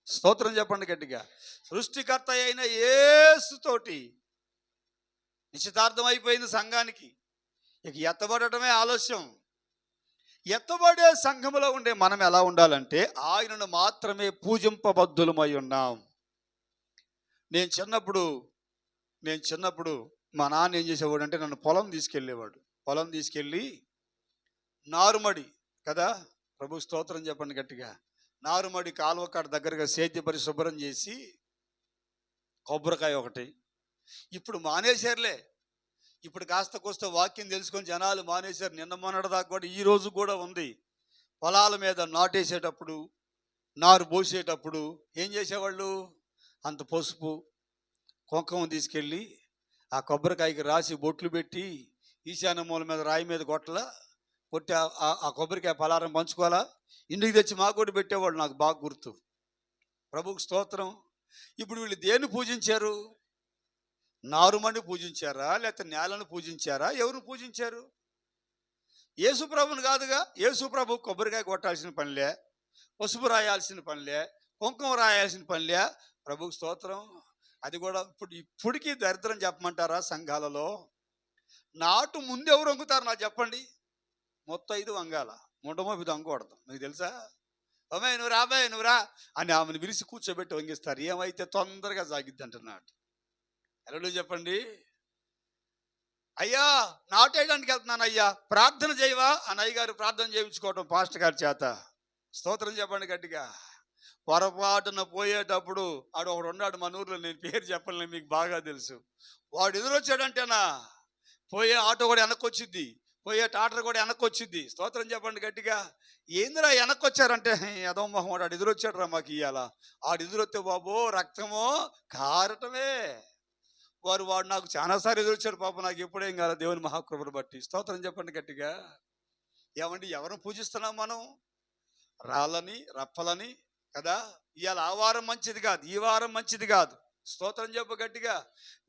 స్తోత్రం చెప్పండి గట్టిగా, సృష్టికర్త అయిన యేసుతోటి నిశ్చితార్థం అయిపోయింది సంఘానికి. ఇక ఎత్తబడటమే ఆలస్యం. ఎత్తబడే సంఘములో ఉండే మనం ఎలా ఉండాలంటే ఆయనను మాత్రమే పూజింపబద్ధులమై ఉన్నాం. నేను చిన్నప్పుడు మా నాన్న ఏం చేసేవాడు అంటే నన్ను పొలం తీసుకెళ్ళేవాడు. పొలం తీసుకెళ్ళి నారుమడి కదా, ప్రభు స్తోత్రం చెప్పండి గట్టిగా, నారుమడి కాలువకాడ దగ్గరగా సేద్య పరిశుభ్రం చేసి కొబ్బరికాయ ఒకటి. ఇప్పుడు మానేశారులే, ఇప్పుడు కాస్త కోస్త వాక్యం తెలుసుకొని జనాలు మానేశారు. నిన్న మొన్నటి దాకా కూడా ఈ రోజు కూడా ఉంది. పొలాల మీద నాటేసేటప్పుడు, నారు పోసేటప్పుడు ఏం చేసేవాళ్ళు, అంత పసుపు కుంకుమ తీసుకెళ్ళి ఆ కొబ్బరికాయకి రాసి బొట్లు పెట్టి ఈశాన్య మూల మీద రాయి మీద కొట్టి ఆ కొబ్బరికాయ పలారం పంచుకోవాలా, ఇంటికి తెచ్చి మాకు కూడా పెట్టేవాళ్ళు. నాకు బాగా గుర్తు. ప్రభువుకు స్తోత్రం. ఇప్పుడు వీళ్ళు దేన్ని పూజించారు? నారుమణి పూజించారా, లేకపోతే నేలను పూజించారా? ఎవరు పూజించారు? యేసు ప్రభుని కాదుగా. యేసు ప్రభు కొబ్బరికాయ కొట్టాల్సిన పనిలే, పసుపు రాయాల్సిన పనిలే, కుంకుమ రాయాల్సిన పనిలే. ప్రభుకు స్తోత్రం. అది కూడా ఇప్పటికీ దరిద్రం చెప్పమంటారా? సంఘాలలో నాటు ముందు ఎవరు వంగుతారు నాకు చెప్పండి? మొత్తం 5 వంగాల, ముండమోపి వంగకూడదు. మీకు తెలుసా? అమ్మాయి నువ్వు రాబాయ్ నువ్వు రా అని ఆమెను విరిసి కూర్చోబెట్టి వంగిస్తారు. ఏమైతే తొందరగా సాగిద్ది అంటున్నాడు. ఎలా చెప్పండి? అయ్యా నాటేయడానికి వెళ్తున్నాను అయ్యా, ప్రార్థన చేయవా అని అయ్యగారు ప్రార్థన చేయించుకోవటం పాస్టర్ గారి చేత. స్తోత్రం చెప్పండి గట్టిగా. పొరపాటున పోయేటప్పుడు ఆడు ఒకడు ఉన్నాడు మన ఊర్లో, నేను పేరు చెప్పలేను, మీకు బాగా తెలుసు. వాడు ఎదురొచ్చాడంటేనా పోయే ఆటో కూడా వెనక్కి వచ్చిద్ది, పోయే టాటర్ కూడా వెనక్కి వచ్చిద్ది. స్తోత్రం చెప్పండి గట్టిగా. ఏందిరా వెనక్కి వచ్చారంటే, ఏదో మొహం వాడు ఎదురొచ్చాడు రా మాకు ఇయ్యాల. ఆడు ఎదురొస్తే బాబో రక్తమో కారటమే. వాడు నాకు చాలాసార్లు ఎదురొచ్చాడు పాప, నాకు ఎప్పుడేం కాదు దేవుని మహాకృపను బట్టి. స్తోత్రం చెప్పండి గట్టిగా. ఏమండి ఎవరిని పూజిస్తున్నాం మనం? రాళ్ళని, రప్పలని కదా. ఇవాళ ఆ వారం మంచిది కాదు, ఈ వారం మంచిది కాదు. స్తోత్రం చెప్పు గట్టిగా.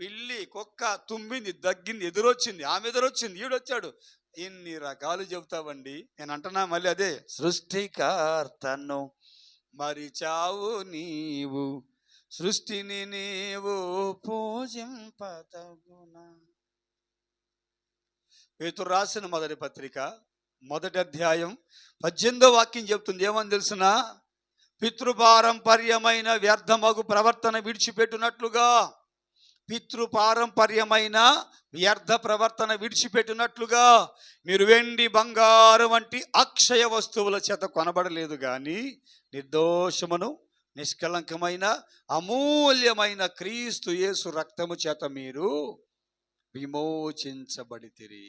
పిల్లి, కుక్క తుమ్మింది, దగ్గింది, ఎదురొచ్చింది, ఆమె ఎదురొచ్చింది, ఈడొచ్చాడు, ఎన్ని రకాలు చెబుతావండి. నేను అంటున్నా మళ్ళీ అదే, సృష్టికర్తను మరిచావు నీవు, సృష్టిని నీవు పూజింపతగునా. పేతురు రాసిన మొదటి పత్రిక 1వ అధ్యాయం 18వ వాక్యం చెప్తుంది. ఏమని తెలుసునా? పితృపారంపర్యమైన వ్యర్థమగు ప్రవర్తన విడిచిపెట్టినట్లుగా, పితృపారంపర్యమైన వ్యర్థ ప్రవర్తన విడిచిపెట్టినట్లుగా మీరు వెండి, బంగారం వంటి అక్షయ వస్తువుల చేత కొనబడలేదు కానీ నిర్దోషమును, నిష్కలంకమైన, అమూల్యమైన క్రీస్తు యేసు రక్తము చేత మీరు విమోచించబడితిరి.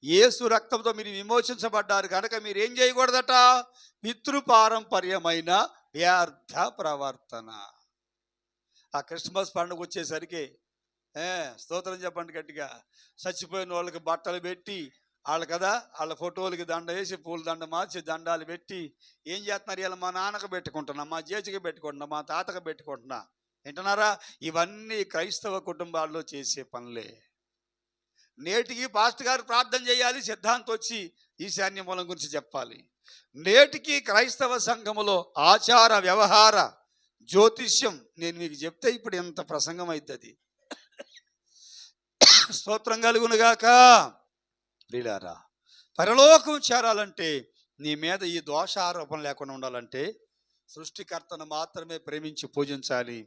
యేసు రక్తంతో మీరు విమోచించబడ్డారు కనుక మీరు ఏం చేయకూడదట? పితృపారంపర్యమైన వ్యర్థ ప్రవర్తన. ఆ క్రిస్మస్ పండుగ వచ్చేసరికి స్తోత్రం చెప్పండి గట్టిగా, చచ్చిపోయిన వాళ్ళకి బట్టలు పెట్టి, వాళ్ళు కదా వాళ్ళ ఫోటోలకి దండ వేసి, పూల దండ మార్చి, దండాలు పెట్టి ఏం చేస్తున్నారు? ఇలా మా నాన్నకు పెట్టుకుంటున్నా, మా చేతికి పెట్టుకుంటున్నా, మా తాతకు పెట్టుకుంటున్నా. వింటున్నారా? ఇవన్నీ క్రైస్తవ కుటుంబాల్లో చేసే పనులే. నేటికి పాస్టర్ గారు ప్రార్థన చేయాలి, సిద్ధాంతం వచ్చి ఈశాన్య మూలం గురించి చెప్పాలి. నేటికి క్రైస్తవ సంఘములో ఆచార వ్యవహార జ్యోతిష్యం, నేను మీకు చెప్తే ఇప్పుడు ఎంత ప్రసంగం అవుతుంది. స్తోత్రం కలుగునుగాక. ప్రియులారా, పరలోకం చేరాలంటే, నీ మీద ఈ దోష ఆరోపణ లేకుండా ఉండాలంటే సృష్టికర్తను మాత్రమే ప్రేమించి పూజించాలి.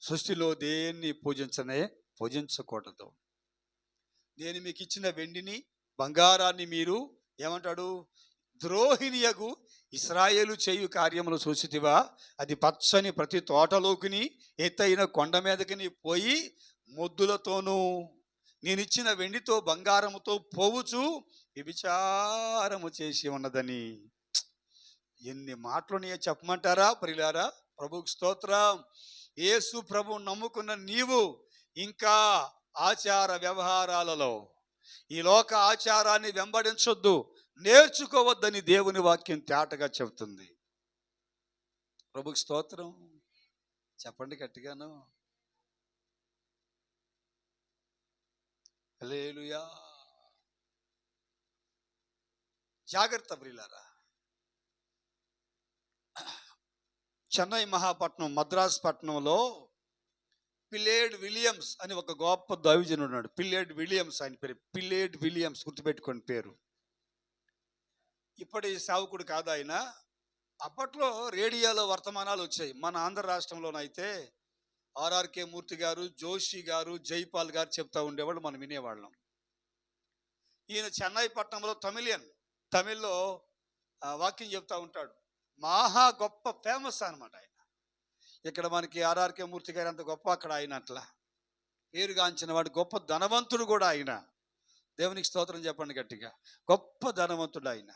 సృష్టిలో దేన్ని పూజించకూడదు. నేను మీకు ఇచ్చిన వెండిని, బంగారాన్ని మీరు ఏమంటాడు? ద్రోహిణియగు ఇశ్రాయేలు చేయు కార్యములు చూసితివా? అది పచ్చని ప్రతి తోటలోకిని, ఎత్తైన కొండ మీదకిని పోయి మొద్దులతోనూ నేనిచ్చిన వెండితో, బంగారముతో పోవుచు వ్యభిచారము చేసి ఉన్నదని. ఎన్ని మాటలు చెప్పమంటారా ప్రియులారా? ప్రభువుకు స్తోత్రం. యేసు ప్రభు నమ్ముకున్న నీవు ఇంకా ఆచార వ్యవహారాలలో ఈ లోక ఆచారాన్ని వెంబడించొద్దు, నేర్చుకోవద్దని దేవుని వాక్యం తేటగా చెబుతుంది. ప్రభుకి స్తోత్రం. చెప్పండి గట్టిగాను. హల్లెలూయా. జాగ్రత్త ప్రియులారా. చెన్నై మహాపట్నం, మద్రాస్ పట్టణంలో పిల్లేడ్ విలియమ్స్ అని ఒక గొప్ప దైవజనుడు ఉన్నాడు. పిల్లేడ్ విలియమ్స్ ఆయన పేరు. పిల్లేడ్ విలియమ్స్, గుర్తుపెట్టుకోండి పేరు. ఇప్పటి సేవకుడు కాదు ఆయన. అప్పట్లో రేడియోలో వర్తమానాలు వచ్చాయి. మన ఆంధ్ర రాష్ట్రంలోనైతే ఆర్ఆర్కే మూర్తి గారు, జోషి గారు, జైపాల్ గారు చెప్తా ఉండేవాళ్ళు, మనం వినేవాళ్ళం. ఈయన చెన్నై పట్టణంలో తమిళ్లో వాక్యం చెప్తా ఉంటాడు. మహా గొప్ప ఫేమస్ అనమాట ఆయన. ఇక్కడ మనకి ఆర్ఆర్కే మూర్తి గారు అంత గొప్ప, అక్కడ ఆయన అట్లా పేరుగాంచిన వాడు, గొప్ప ధనవంతుడు కూడా ఆయన. దేవునికి స్తోత్రం చెప్పండి గట్టిగా. గొప్ప ధనవంతుడు ఆయన.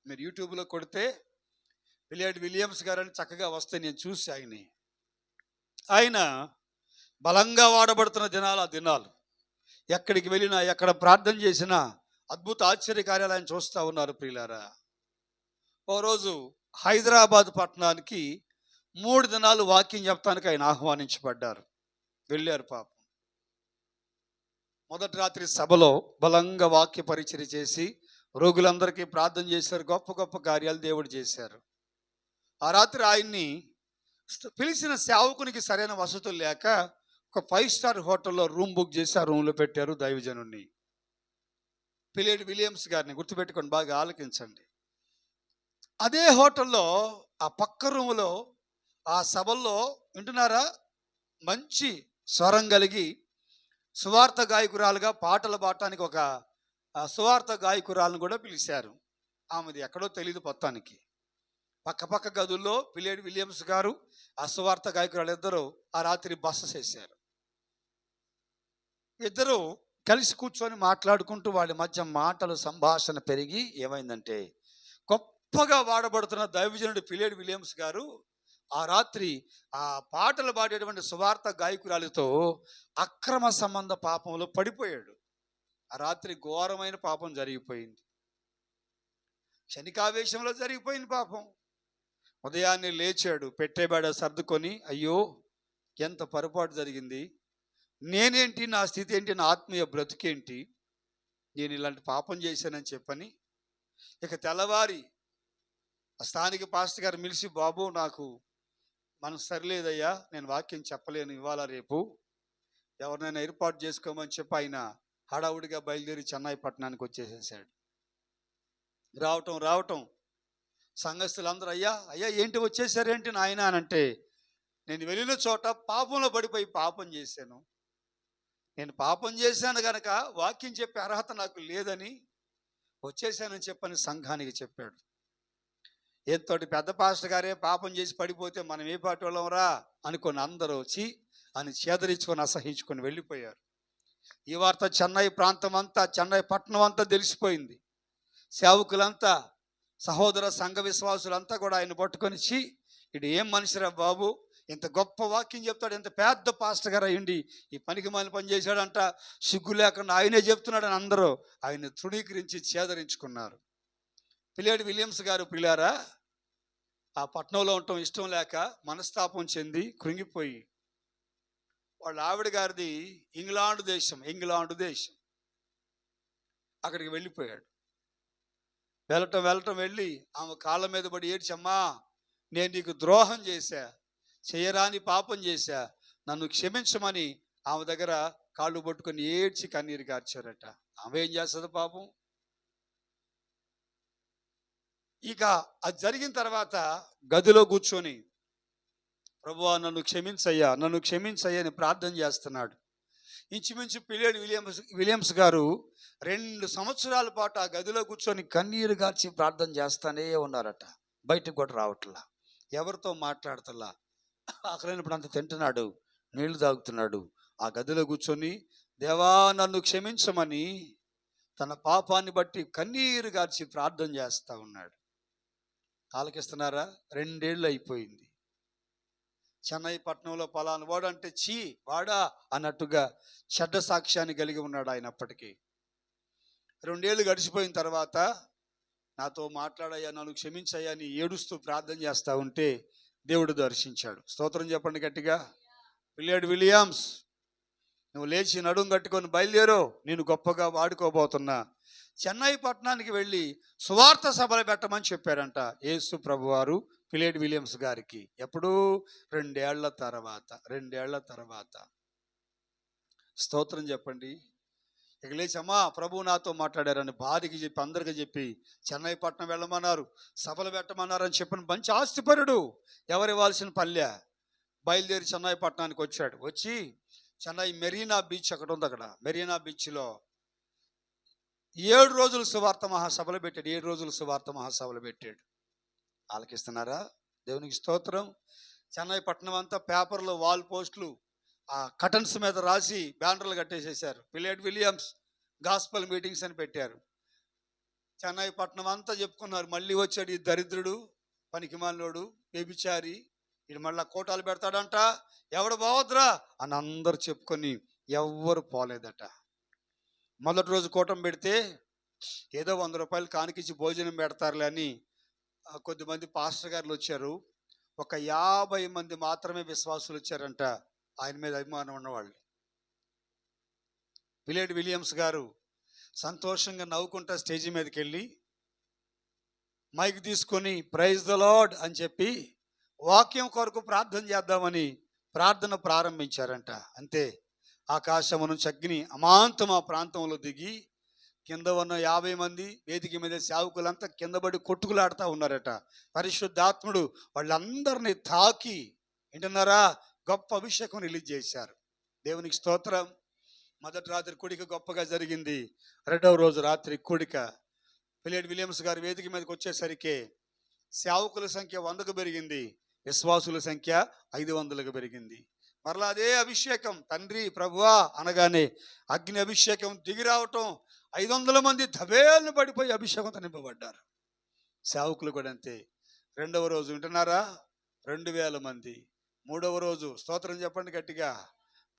మీరు యూట్యూబ్లో కొడితే పిల్లేడ్ విలియమ్స్ గారు అని చక్కగా వస్తే నేను చూసి ఆయన బలంగా వాడబడుతున్న దినాలు. ఎక్కడికి వెళ్ళినా, ఎక్కడ ప్రార్థన చేసినా అద్భుత ఆశ్చర్య కార్యాలు ఆయన చూస్తూ ఉన్నారు ప్రియులారా. ఓ రోజు హైదరాబాద్ పట్టణానికి 3 దినాలు వాక్యం చెప్తానికి ఆయన ఆహ్వానించబడ్డారు. వెళ్ళారు పాపం. మొదటి రాత్రి సభలో బలంగా వాక్య పరిచర్య చేసి రోగులందరికీ ప్రార్థన చేశారు. గొప్ప గొప్ప కార్యాలు దేవుడు చేశారు. ఆ రాత్రి ఆయన్ని పిలిచిన సేవకునికి సరైన వసతులు లేక ఒక 5 స్టార్ హోటల్లో రూమ్ బుక్ చేసి ఆ రూమ్లో పెట్టారు దైవజనుడిని. పిల్లేడ్ విలియమ్స్ గారిని గుర్తుపెట్టుకొని బాగా ఆలకించండి. అదే హోటల్లో ఆ పక్క రూములో ఆ సభల్లో వింటున్నారా, మంచి స్వరం కలిగి సువార్త గాయకురాలుగా పాటలు పాడటానికి ఒక సువార్త గాయకురాలను కూడా పిలిచారు. ఆమెది ఎక్కడో తెలియదు మొత్తానికి. పక్క గదుల్లో పిల్లేడ్ విలియమ్స్ గారు, ఆ సువార్త గాయకురాలు ఇద్దరు ఆ రాత్రి బస చేశారు. ఇద్దరు కలిసి కూర్చొని మాట్లాడుకుంటూ వాళ్ళ మధ్య మాటలు సంభాషణ పెరిగి ఏమైందంటే, గొప్పగా వాడబడుతున్న దైవజనుడు పిల్లేడ్ విలియమ్స్ గారు ఆ రాత్రి ఆ పాటలు పాడేటువంటి సువార్త గాయకురాలతో అక్రమ సంబంధ పాపంలో పడిపోయాడు. ఆ రాత్రి ఘోరమైన పాపం జరిగిపోయింది. క్షణికావేశంలో జరిగిపోయింది పాపం. ఉదయాన్నే లేచాడు, పెట్టేబేడ సర్దుకొని, అయ్యో ఎంత పొరపాటు జరిగింది, నేనేంటి, నా స్థితి ఏంటి, నా ఆత్మీయ బ్రతుకేంటి, నేను ఇలాంటి పాపం చేశానని చెప్పని ఇక తెల్లవారి స్థానిక పాస్టర్ గారు పిలిచి, బాబు నాకు మనసు సరిలేదయ్యా, నేను వాక్యం చెప్పలేను ఇవాళ రేపు, ఎవరినైనా ఏర్పాటు చేసుకోమని చెప్పి ఆయన హడావుడిగా బయలుదేరి చెన్నై పట్టణానికి వచ్చేసేసాడు. రావటం సంఘస్థులందరూ, అయ్యా ఏంటి వచ్చేసారేంటి నాయన అని అంటే, నేను వెళ్ళిన చోట పాపంలో పడిపోయి పాపం చేశాను, నేను పాపం చేశాను కనుక వాక్యం చెప్పే అర్హత నాకు లేదని వచ్చేసానని చెప్పని సంఘానికి చెప్పాడు. ఎంతోటి పెద్ద పాస్టర్ గారే పాపం చేసి పడిపోతే మనం ఏ పాటి వాళ్ళం రా అనుకొని అందరూ వచ్చి అని చేదరించుకొని అసహించుకొని వెళ్ళిపోయారు. ఈ వార్త చెన్నై ప్రాంతం అంతా, చెన్నై పట్టణం అంతా తెలిసిపోయింది. సేవకులంతా, సహోదర సంఘ విశ్వాసులంతా కూడా ఆయన పట్టుకొని, ఇటు ఏం మనిషిరా బాబు, ఇంత గొప్ప వాక్యం చెప్తాడు, ఇంత పెద్ద పాస్టర్ గారు అయ్యండి ఈ పనికి మాలిన పని చేశాడంట, సిగ్గు లేకుండా ఆయనే చెప్తున్నాడని అందరూ ఆయన తృణీకరించి చేదరించుకున్నారు. పిల్లేడ్ విలియమ్స్ గారు పిల్లారా ఆ పట్టణంలో ఉండటం ఇష్టం లేక మనస్తాపం చెంది కృంగిపోయి, వాళ్ళ ఆవిడ గారిది ఇంగ్లాండ్ దేశం, అక్కడికి వెళ్ళిపోయాడు. వెళ్ళి ఆమె కాళ్ళ మీద పడి ఏడ్చమ్మా, నేను నీకు ద్రోహం చేశా, చేయరాని పాపం చేశా, నన్ను క్షమించమని ఆమె దగ్గర కాళ్ళు పట్టుకొని ఏడ్చి కన్నీరు కార్చారట. ఆమె ఏం చేస్తుంది పాపం. ఇక అది జరిగిన తర్వాత గదిలో కూర్చొని, ప్రభువా నన్ను క్షమించయ్యా అని ప్రార్థన చేస్తున్నాడు. ఇంచుమించు పిల్లేడ్ విలియమ్స్ గారు 2 సంవత్సరాల పాటు ఆ గదిలో కూర్చొని కన్నీరు గార్చి ప్రార్థన చేస్తానే ఉన్నారట. బయటకు కూడా రావట్లా, ఎవరితో మాట్లాడతలా, ఆకలినప్పుడు అంత తింటున్నాడు, నీళ్లు తాగుతున్నాడు. ఆ గదిలో కూర్చొని దేవా నన్ను క్షమించమని తన పాపాన్ని బట్టి కన్నీరు గార్చి ప్రార్థన చేస్తూ ఉన్నాడు. ఆలకిస్తున్నారా? 2 ఏళ్ళు అయిపోయింది. చెన్నై పట్టణంలో పలానా వాడు అంటే చీ వాడా అన్నట్టుగా చెడ్డ సాక్ష్యాన్ని కలిగి ఉన్నాడు ఆయన. అప్పటికి 2 ఏళ్ళు గడిచిపోయిన తర్వాత నాతో మాట్లాడయ్యా, నన్ను క్షమించయ్యా అని ఏడుస్తూ ప్రార్థన చేస్తూ ఉంటే దేవుడు దర్శించాడు. స్తోత్రం చెప్పండి గట్టిగా. పిల్లేడు విలియమ్స్, నువ్వు లేచి నడుం కట్టుకొని బయలుదేరో, నేను గొప్పగా వాడుకోబోతున్నా. చెన్నై పట్టణానికి వెళ్ళి సువార్త సభలు పెట్టమని చెప్పారంట యేసు ప్రభువారు పిలేడ్ విలియమ్స్ గారికి. ఎప్పుడు? 2 ఏళ్ల తర్వాత. స్తోత్రం చెప్పండి. ఇక లేచి అమ్మా ప్రభు నాతో మాట్లాడారని భార్యకి చెప్పి అందరికీ చెప్పి చెన్నై పట్టణం వెళ్ళమన్నారు, సభలు పెట్టమన్నారు అని చెప్పిన మంచి ఆస్తిపరుడు, ఎవరివ్వాల్సిన పల్లె. బయలుదేరి చెన్నై పట్టణానికి వచ్చాడు. వచ్చి చెన్నై మెరీనా బీచ్ అక్కడ ఉంది, అక్కడ మెరీనా బీచ్లో 7 రోజులు సువార్త మహాసభలు పెట్టాడు. 7 రోజులు సువార్త మహాసభలు పెట్టాడు. ఆలకిస్తున్నారా? దేవునికి స్తోత్రం. చెన్నై పట్టణం అంతా పేపర్లో వాల్ పోస్టులు, ఆ కటన్స్ మీద రాసి బ్యానర్లు కట్టేసేసారు. పిలేడ్ విలియమ్స్ గాస్పల్ మీటింగ్స్ అని పెట్టారు. చెన్నై పట్టణం అంతా చెప్పుకున్నారు, మళ్ళీ వచ్చాడు ఈ దరిద్రుడు, పనికిమాలినోడు, వ్యభిచారి, ఇది మళ్ళీ కోటాలు పెడతాడంట, ఎవడు బావద్రా అని అందరు చెప్పుకొని ఎవ్వరు పోలేదట. మొదటి రోజు కూటం పెడితే ఏదో 100 రూపాయలు కానికిచ్చి భోజనం పెడతారులే అని కొద్దిమంది పాస్టర్ గారులు వచ్చారు. ఒక 50 మంది మాత్రమే విశ్వాసులు వచ్చారంట, ఆయన మీద అభిమానం ఉన్నవాళ్ళు. పిలేడ్ విలియమ్స్ గారు సంతోషంగా నవ్వుకుంటా స్టేజి మీదకి వెళ్ళి మైక్ తీసుకొని ప్రైజ్ ద లార్డ్ అని చెప్పి వాక్యం కొరకు ప్రార్థన చేద్దామని ప్రార్థన ప్రారంభించారంట. అంతే, ఆకాశము నుంచి అగ్ని అమాంతం ఆ ప్రాంతంలో దిగి కింద ఉన్న 50 మంది వేదిక మీద సేవకులంతా కిందపడి కొట్టుకులాడుతూ ఉన్నారట. పరిశుద్ధాత్ముడు వాళ్ళందరినీ తాకి, వింటున్నారా, గొప్ప అభిషేకం రిలీజ్ చేశారు. దేవునికి స్తోత్రం. మొదటి రాత్రి కూడిక గొప్పగా జరిగింది. 2వ రోజు రాత్రి కూడిక పిలేడ్ విలియమ్స్ గారు వేదిక మీదకి వచ్చేసరికి సేవకుల సంఖ్య 100కు పెరిగింది, విశ్వాసుల సంఖ్య 500కు పెరిగింది. మరలా అదే అభిషేకం, తండ్రి ప్రభువా అనగానే అగ్ని అభిషేకం దిగి రావటం, 500 మంది ధబేలను పడిపోయి అభిషేకంతో నింపబడ్డారు. సేవకులు కూడా అంతే. 2వ రోజు వింటున్నారా, 2000 మంది. 3వ రోజు స్తోత్రం చెప్పండి గట్టిగా,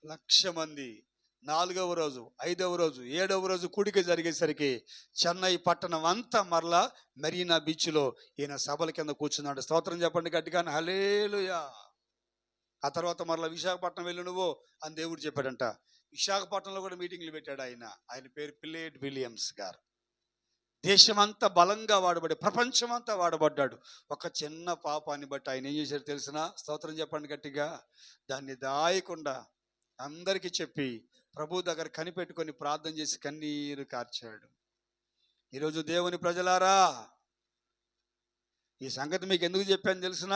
1,00,000 మంది. 4వ రోజు, 5వ రోజు, 7వ రోజు కూడిక జరిగేసరికి చెన్నై పట్టణం అంతా మరలా మెరీనా బీచ్లో ఈయన సభల కింద కూర్చున్నాడు. స్తోత్రం చెప్పండి గట్టిగా, హల్లెలూయా. ఆ తర్వాత మరలా విశాఖపట్నం వెళ్ళి నువ్వు అని దేవుడు చెప్పాడంట. విశాఖపట్నంలో కూడా మీటింగ్లు పెట్టాడు ఆయన. ఆయన పేరు పిలేడ్ విలియమ్స్ గారు. దేశమంతా బలంగా వాడబడి, ప్రపంచమంతా వాడబడ్డాడు. ఒక చిన్న పాపాన్ని బట్టి ఆయన ఏం చేశాడు తెలిసిన? స్తోత్రం చెప్పండి గట్టిగా. దాన్ని దాయకుండా అందరికీ చెప్పి ప్రభు దగ్గర కనిపెట్టుకొని ప్రార్థన చేసి కన్నీరు కార్చాడు. ఈరోజు దేవుని ప్రజలారా, ఈ సంగతి మీకు ఎందుకు చెప్పాను తెలిసిన?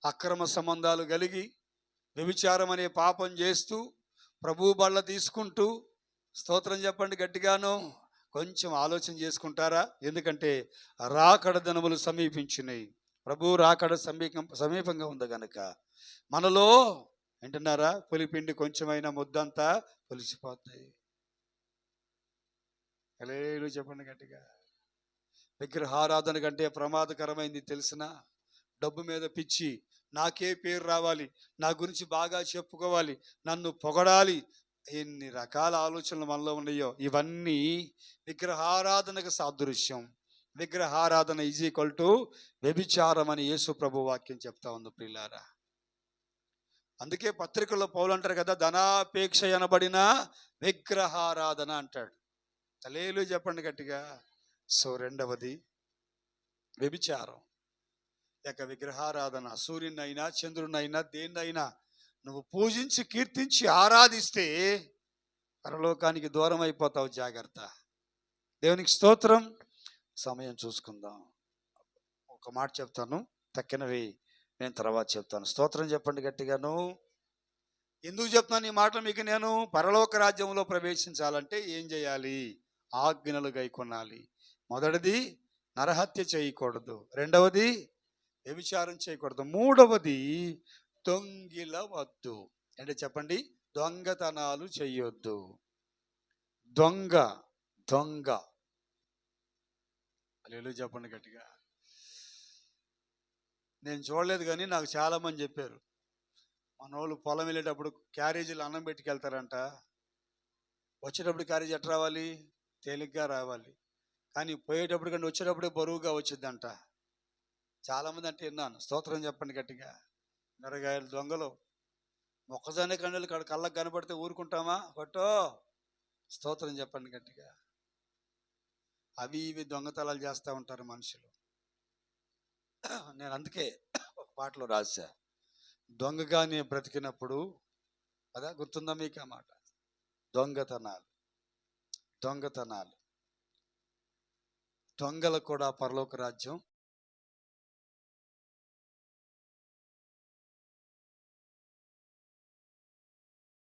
అక్రమ సంబంధాలు కలిగి వ్యభిచారం అనే పాపం చేస్తూ ప్రభు బళ్ళ తీసుకుంటూ, స్తోత్రం చెప్పండి గట్టిగాను, కొంచెం ఆలోచన చేసుకుంటారా? ఎందుకంటే రాకడ దినములు సమీపించినాయి. ప్రభు రాకడ సమీపంగా ఉంది కనుక మనలో, వింటున్నారా, పులిపిండి కొంచెమైనా ముద్దంతా పులిసిపోతాయి. హల్లెలూయా చెప్పండి గట్టిగా. విగ్రహారాధన కంటే ప్రమాదకరమైంది తెలిసిన? డబ్బు మీద పిచ్చి, నాకే పేరు రావాలి, నా గురించి బాగా చెప్పుకోవాలి, నన్ను పొగడాలి, ఎన్ని రకాల ఆలోచనలు మనలో ఉన్నాయో ఇవన్నీ విగ్రహారాధనకు సాదృశ్యం. విగ్రహారాధన ఈజ్ ఈక్వల్ టు వ్యభిచారం అని యేసు ప్రభు వాక్యం చెప్తా ఉంది ప్రియులారా. అందుకే పత్రికల్లో పౌలు అంటారు కదా, ధనాపేక్ష అనబడిన విగ్రహారాధన అంటాడు. హల్లెలూయా చెప్పండి గట్టిగా. సో 2వది వ్యభిచారం. ఇక విగ్రహారాధన, సూర్యునైనా చంద్రునైనా దేన్నైనా నువ్వు పూజించి కీర్తించి ఆరాధిస్తే పరలోకానికి దూరం అయిపోతావు, జాగ్రత్త. దేవునికి స్తోత్రం. సమయం చూసుకుందాం. ఒక మాట చెప్తాను, తక్కినవి నేను తర్వాత చెప్తాను. స్తోత్రం చెప్పండి గట్టిగాను. ఎందుకు చెప్తాను ఈ మాట మీకు? నేను పరలోక రాజ్యంలో ప్రవేశించాలంటే ఏం చేయాలి? ఆజ్ఞలు గైకొనాలి. మొదటిది నరహత్య చేయకూడదు, 2వది వ్యభిచారం చేయకూడదు, 3వది దొంగిలవద్దు. అంటే చెప్పండి, దొంగతనాలు చెయ్యొద్దు. దొంగ హల్లెలూయా చెప్పండి గట్టిగా. నేను చూడలేదు కానీ నాకు చాలా మంది చెప్పారు, మనోళ్ళు పొలం వెళ్ళేటప్పుడు క్యారేజీలు అన్నం పెట్టుకెళ్తారంట. వచ్చేటప్పుడు క్యారేజీ ఎట్లా రావాలి? తేలిగ్గా రావాలి. కానీ పోయేటప్పుడు కంటే వచ్చేటప్పుడే బరువుగా వచ్చిందంట. చాలామంది అంటే విన్నాను. స్తోత్రం చెప్పండి గట్టిగా. మిరగాయలు దొంగలు మొక్కజొన్న కండలు కళ్ళకు కనపడితే ఊరుకుంటామా? కొట్టో స్తోత్రం చెప్పండి గట్టిగా. అవి ఇవి దొంగతనాలు చేస్తూ ఉంటారు మనుషులు. నేను అందుకే ఒక పాటలో రాశా, దొంగగా నేను బ్రతికినప్పుడు, అదా గుర్తుందా మీకు ఆ మాట? దొంగతనాలు దొంగతనాలు దొంగలకు కూడా పరలోక రాజ్యం